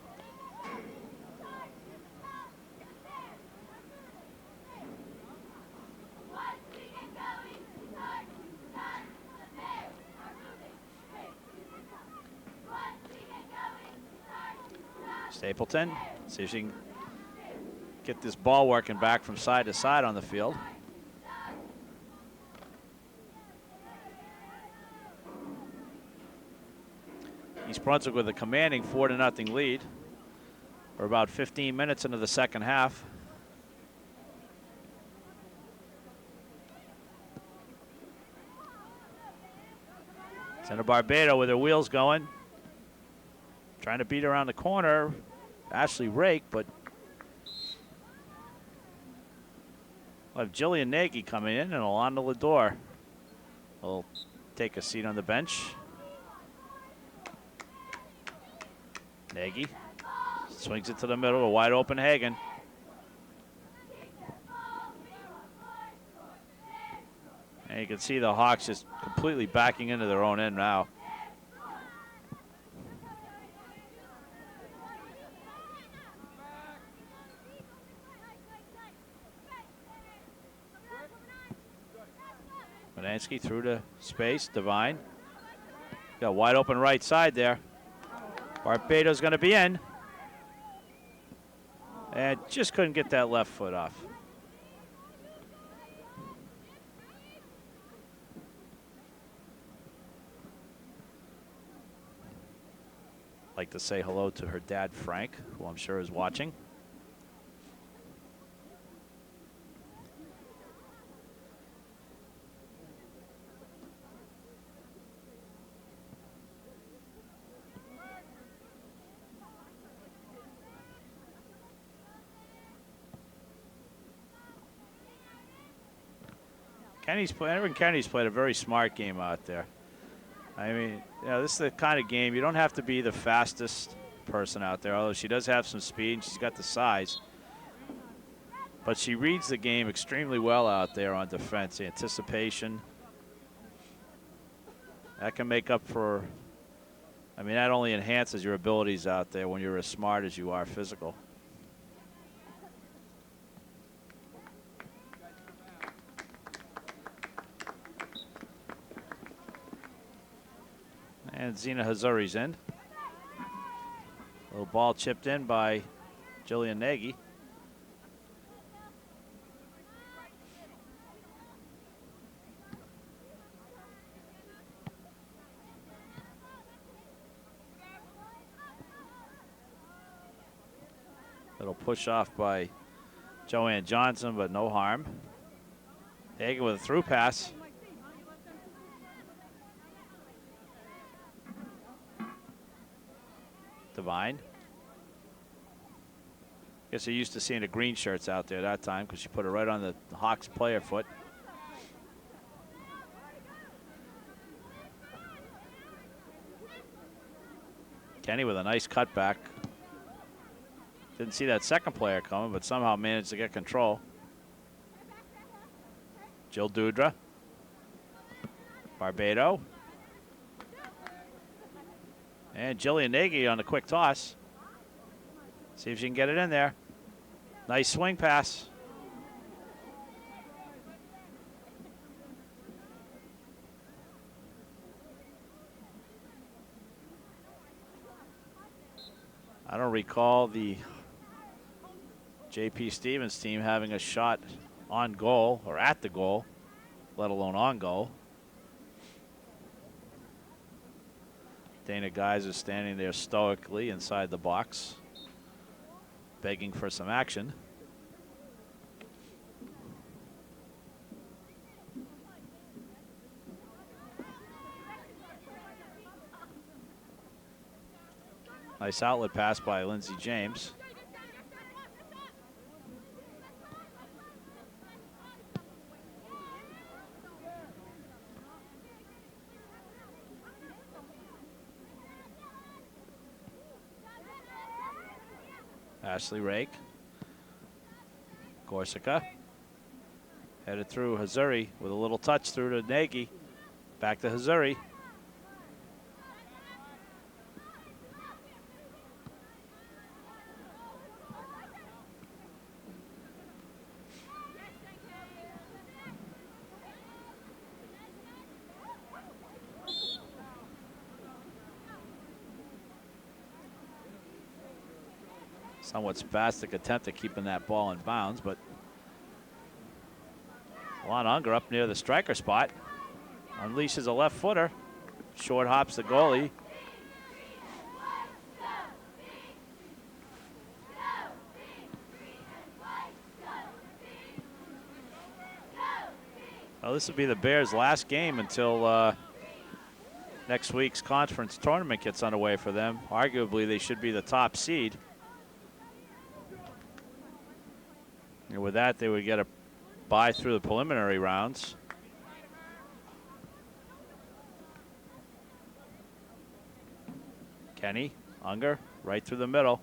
Stapleton, see if she can get this ball working back from side to side on the field. East Brunswick with a commanding 4-0 lead. We're about 15 minutes into the second half. Santa Barbado with her wheels going. Trying to beat around the corner. Ashley Rake, but we'll have Jillian Nagy coming in, and Alana Lador will take a seat on the bench. Nagy swings it to the middle, a wide open Hagen. And you can see the Hawks just completely backing into their own end now. Manansky through to space, Devine. Got wide open right side there. Barbado's going to be in. And just couldn't get that left foot off. Like to say hello to her dad, Frank, who I'm sure is watching. Erin Kenny's played a very smart game out there. I mean, you know, this is the kind of game you don't have to be the fastest person out there, although she does have some speed and she's got the size. But she reads the game extremely well out there on defense. The anticipation. That can make up for, I mean, that only enhances your abilities out there when you're as smart as you are physical. And Zena Hazuri's in. Little ball chipped in by Jillian Nagy. Little push off by Joanne Johnson, but no harm. Hagen with a through pass. Devine. Guess they're used to seeing the green shirts out there that time because she put it right on the Hawks player foot. Kenny with a nice cutback. Didn't see that second player coming, but somehow managed to get control. Jill Dudra. Barbado. And Jillian Nagy on the quick toss. See if she can get it in there. Nice swing pass. I don't recall the J.P. Stevens team having a shot on goal or at the goal, let alone on goal. Dana Guys is standing there stoically inside the box, begging for some action. Nice outlet pass by Lindsey James. Ashley Rake. Corsica. Headed through Hazuri with a little touch through to Nagy. Back to Hazuri. Somewhat spastic attempt at keeping that ball in bounds, but Lon Unger up near the striker spot. Unleashes a left footer. Short hops the goalie. Well, this will be the Bears' last game until next week's conference tournament gets underway for them. Arguably, they should be the top seed. And with that, they would get a bye through the preliminary rounds. Kenny, Unger, right through the middle.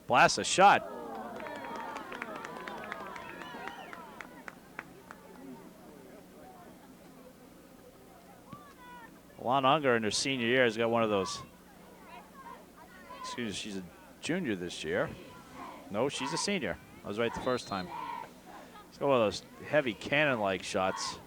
Blasts a shot. Lon Unger in her senior year has got one of those. Excuse me, she's a junior this year. No, she's a senior. I was right the first time. It's got one of those heavy cannon-like shots.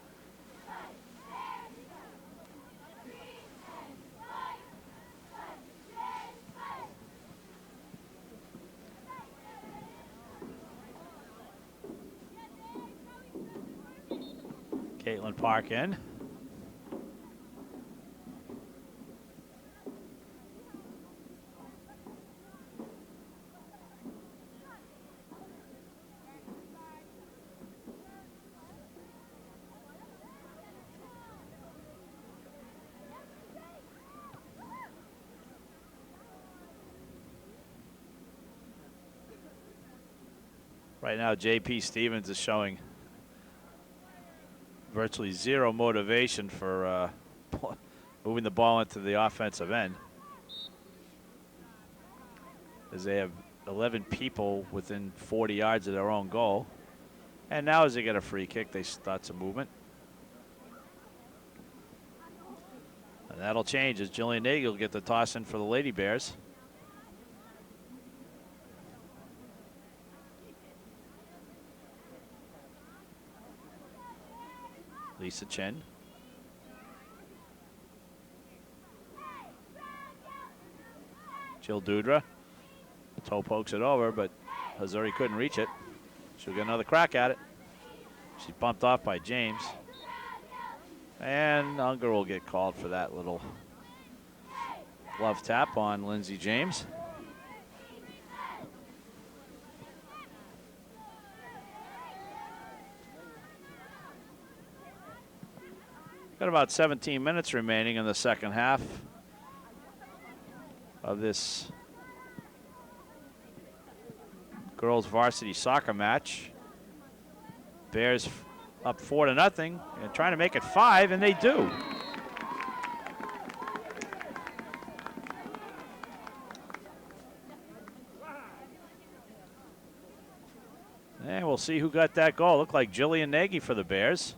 Caitlin Parkin. Right now, J.P. Stevens is showing virtually zero motivation for moving the ball into the offensive end, as they have 11 people within 40 yards of their own goal. And now as they get a free kick, they start some movement. And that'll change as Jillian Nagy will get the toss in for the Lady Bears. Lisa Chen. Jill Dudra. Toe pokes it over, but Hazuri couldn't reach it. She'll get another crack at it. She's bumped off by James. And Unger will get called for that little glove tap on Lindsay James. Got about 17 minutes remaining in the second half of this girls varsity soccer match. Bears up 4-0 and trying to make it 5, and they do. And we'll see who got that goal. Looked like Jillian Nagy for the Bears.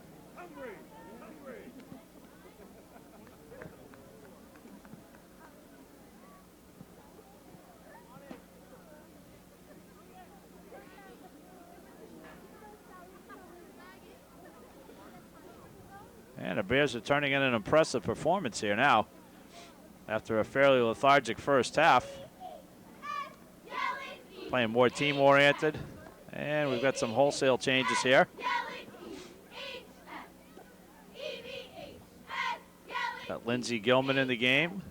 And the Bears are turning in an impressive performance here now after a fairly lethargic first half. Playing more team-oriented, and we've got some wholesale changes here. Got Lindsay Gilman in the game.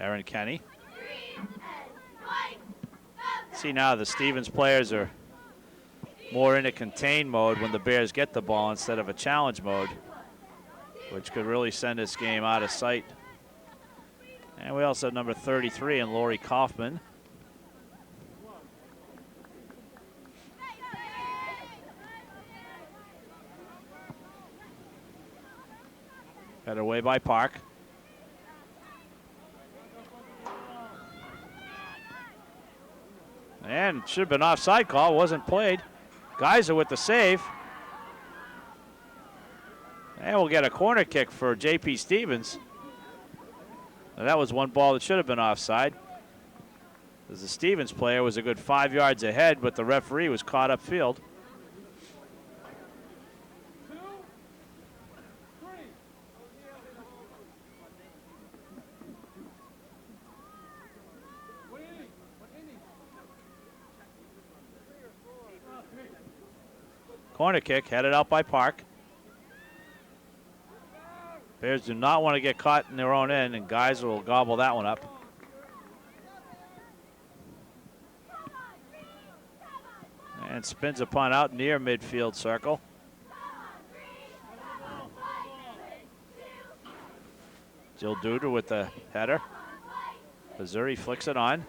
Erin Kenny. See now the Stevens players are more in a contain mode when the Bears get the ball instead of a challenge mode, which could really send this game out of sight. And we also have number 33 in Lori Kaufman. Headed away by Park. And should have been offside call, wasn't played. Geyser with the save. And we'll get a corner kick for J.P. Stevens. Now that was one ball that should have been offside, as the Stevens player was a good 5 yards ahead, but the referee was caught upfield. Corner kick headed out by Park. Bears do not want to get caught in their own end, and Geyser will gobble that one up. And spins a punt out near midfield circle. Jill Duder with the header. Missouri flicks it on.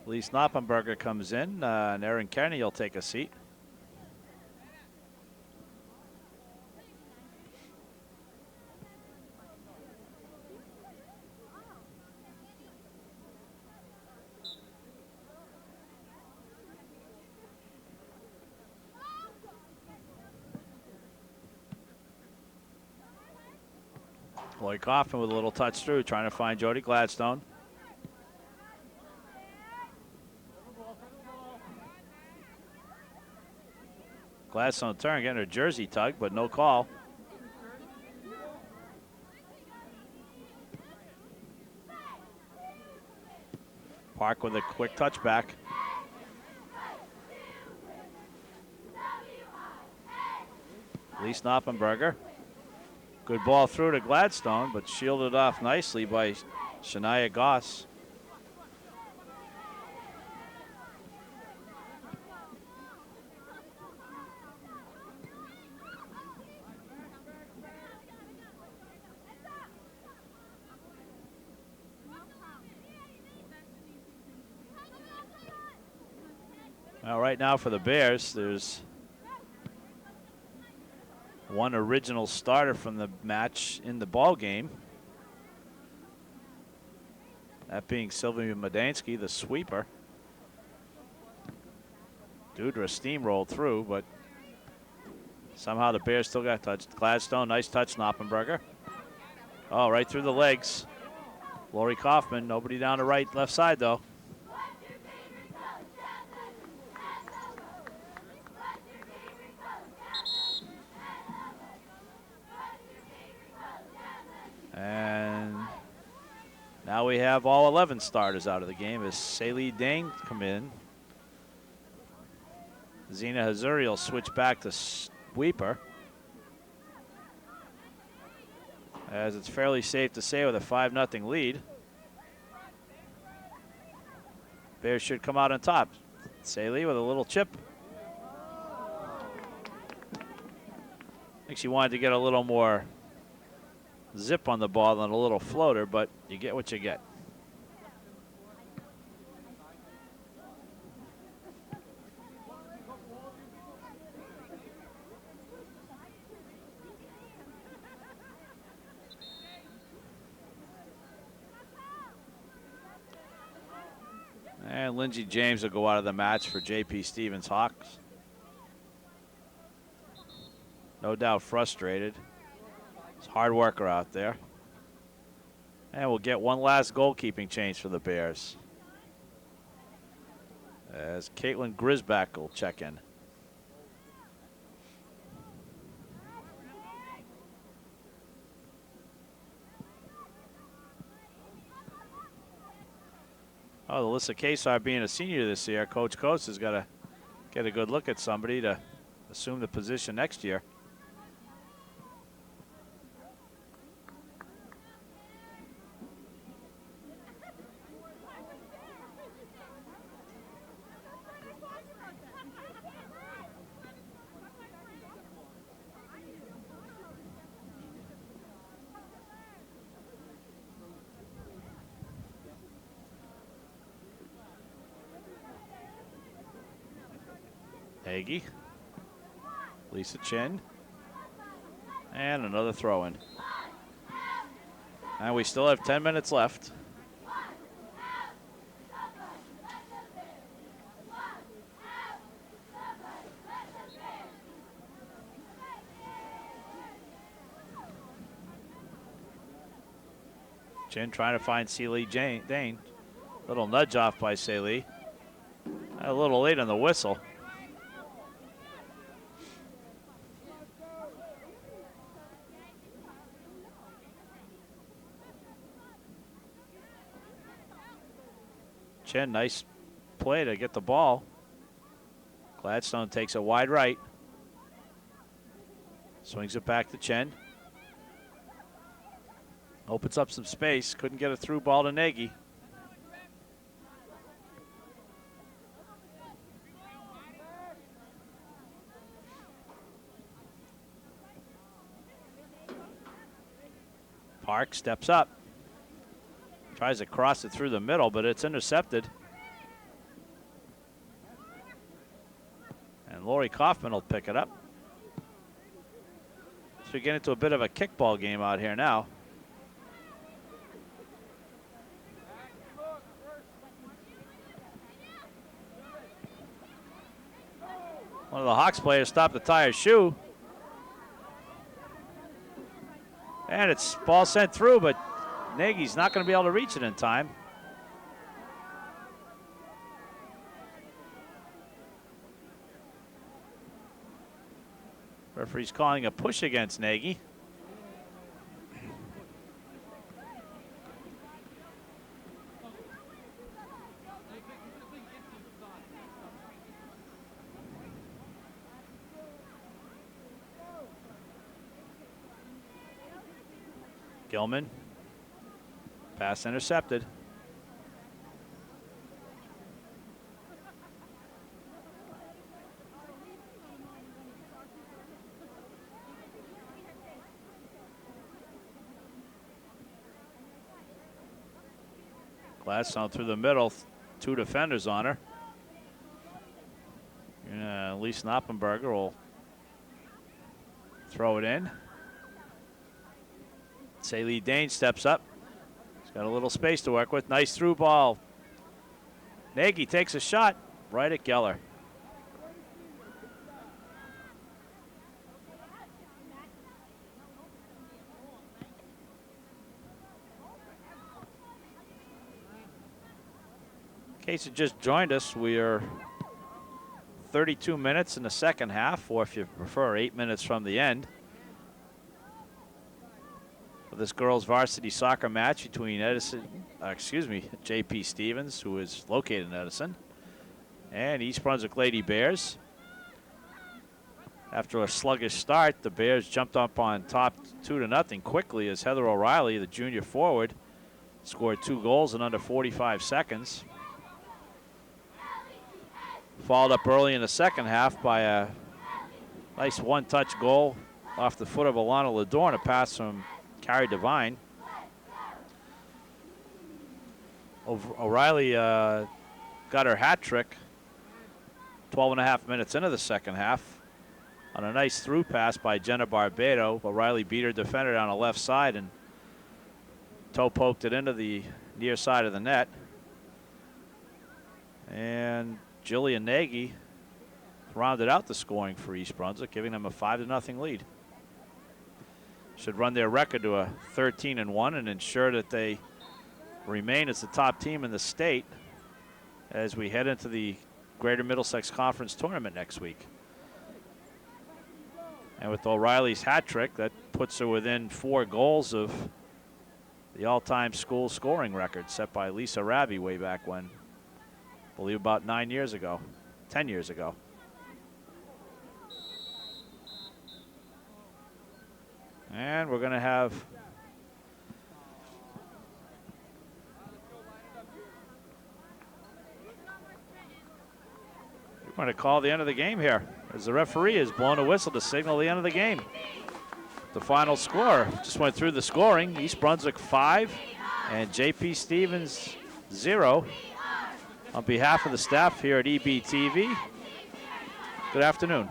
Lee Snoppenberger comes in, and Aaron Kenney will take a seat. Lloyd Kaufman with a little touch through, trying to find Jody Gladstone. Gladstone turn, getting her jersey tugged, but no call. Park with a quick touchback. Lee Snoppenberger. Good ball through to Gladstone, but shielded off nicely by Shania Goss. Well, right now for the Bears, there's one original starter from the match in the ball game. That being Sylvia Medansky, the sweeper. Dudra steamrolled through, but somehow the Bears still got touched. Gladstone, nice touch, Knoppenberger. Oh, right through the legs. Lori Kaufman, nobody down the left side though. And now we have all 11 starters out of the game as Saylee Dane come in. Zena Hazuri will switch back to sweeper, as it's fairly safe to say with a 5-0 lead, Bears should come out on top. Saylee with a little chip. I think she wanted to get a little more zip on the ball than a little floater, but you get what you get. And Lindsey James will go out of the match for J.P. Stevens Hawks. No doubt frustrated. Hard worker out there. And we'll get one last goalkeeping change for the Bears, as Caitlin Grisback will check in. Oh, Alyssa Kesar being a senior this year, Coach Coates has got to get a good look at somebody to assume the position next year. Nagy. Lisa Chin. And another throw in. And we still have 10 minutes left. Chin trying to find Sealy Dane. Little nudge off by Sealy. A little late on the whistle. Chin, nice play to get the ball. Gladstone takes a wide right. Swings it back to Chen. Opens up some space. Couldn't get a through ball to Nagy. Park steps up. Tries to cross it through the middle, but it's intercepted. And Lori Kaufman will pick it up. So we get into a bit of a kickball game out here now. One of the Hawks players stopped the Tire's shoe. And it's ball sent through, but Nagy's not going to be able to reach it in time. Referee's calling a push against Nagy. Gilman. Pass intercepted. Gladstone through the middle, two defenders on her. Lise Knoppenberger will throw it in. Sealy Dane steps up. He's got a little space to work with. Nice through ball. Nagy takes a shot right at Geller. In case you just joined us, we are 32 minutes in the second half, or if you prefer, 8 minutes from the end. This girls varsity soccer match between JP Stevens, who is located in Edison, and East Brunswick Lady Bears. After a sluggish start, the Bears jumped up on top 2-0 quickly as Heather O'Reilly, the junior forward, scored 2 goals in under 45 seconds. Followed up early in the second half by a nice one-touch goal off the foot of Alana Ladorn, a pass from Carrie Devine. O'Reilly got her hat trick 12.5 minutes into the second half on a nice through pass by Jenna Barbado. O'Reilly beat her defender down the left side and toe poked it into the near side of the net. And Jillian Nagy rounded out the scoring for East Brunswick, giving them a 5-0 lead. Should run their record to a 13-1 and ensure that they remain as the top team in the state as we head into the Greater Middlesex Conference Tournament next week. And with O'Reilly's hat trick, that puts her within 4 goals of the all-time school scoring record set by Lisa Raby way back when, I believe about 10 years ago. And we're going to have call the end of the game here as the referee has blown a whistle to signal the end of the game. The final score just went through the scoring. East Brunswick 5 and JP Stevens 0. On behalf of the staff here at EBTV, Good afternoon.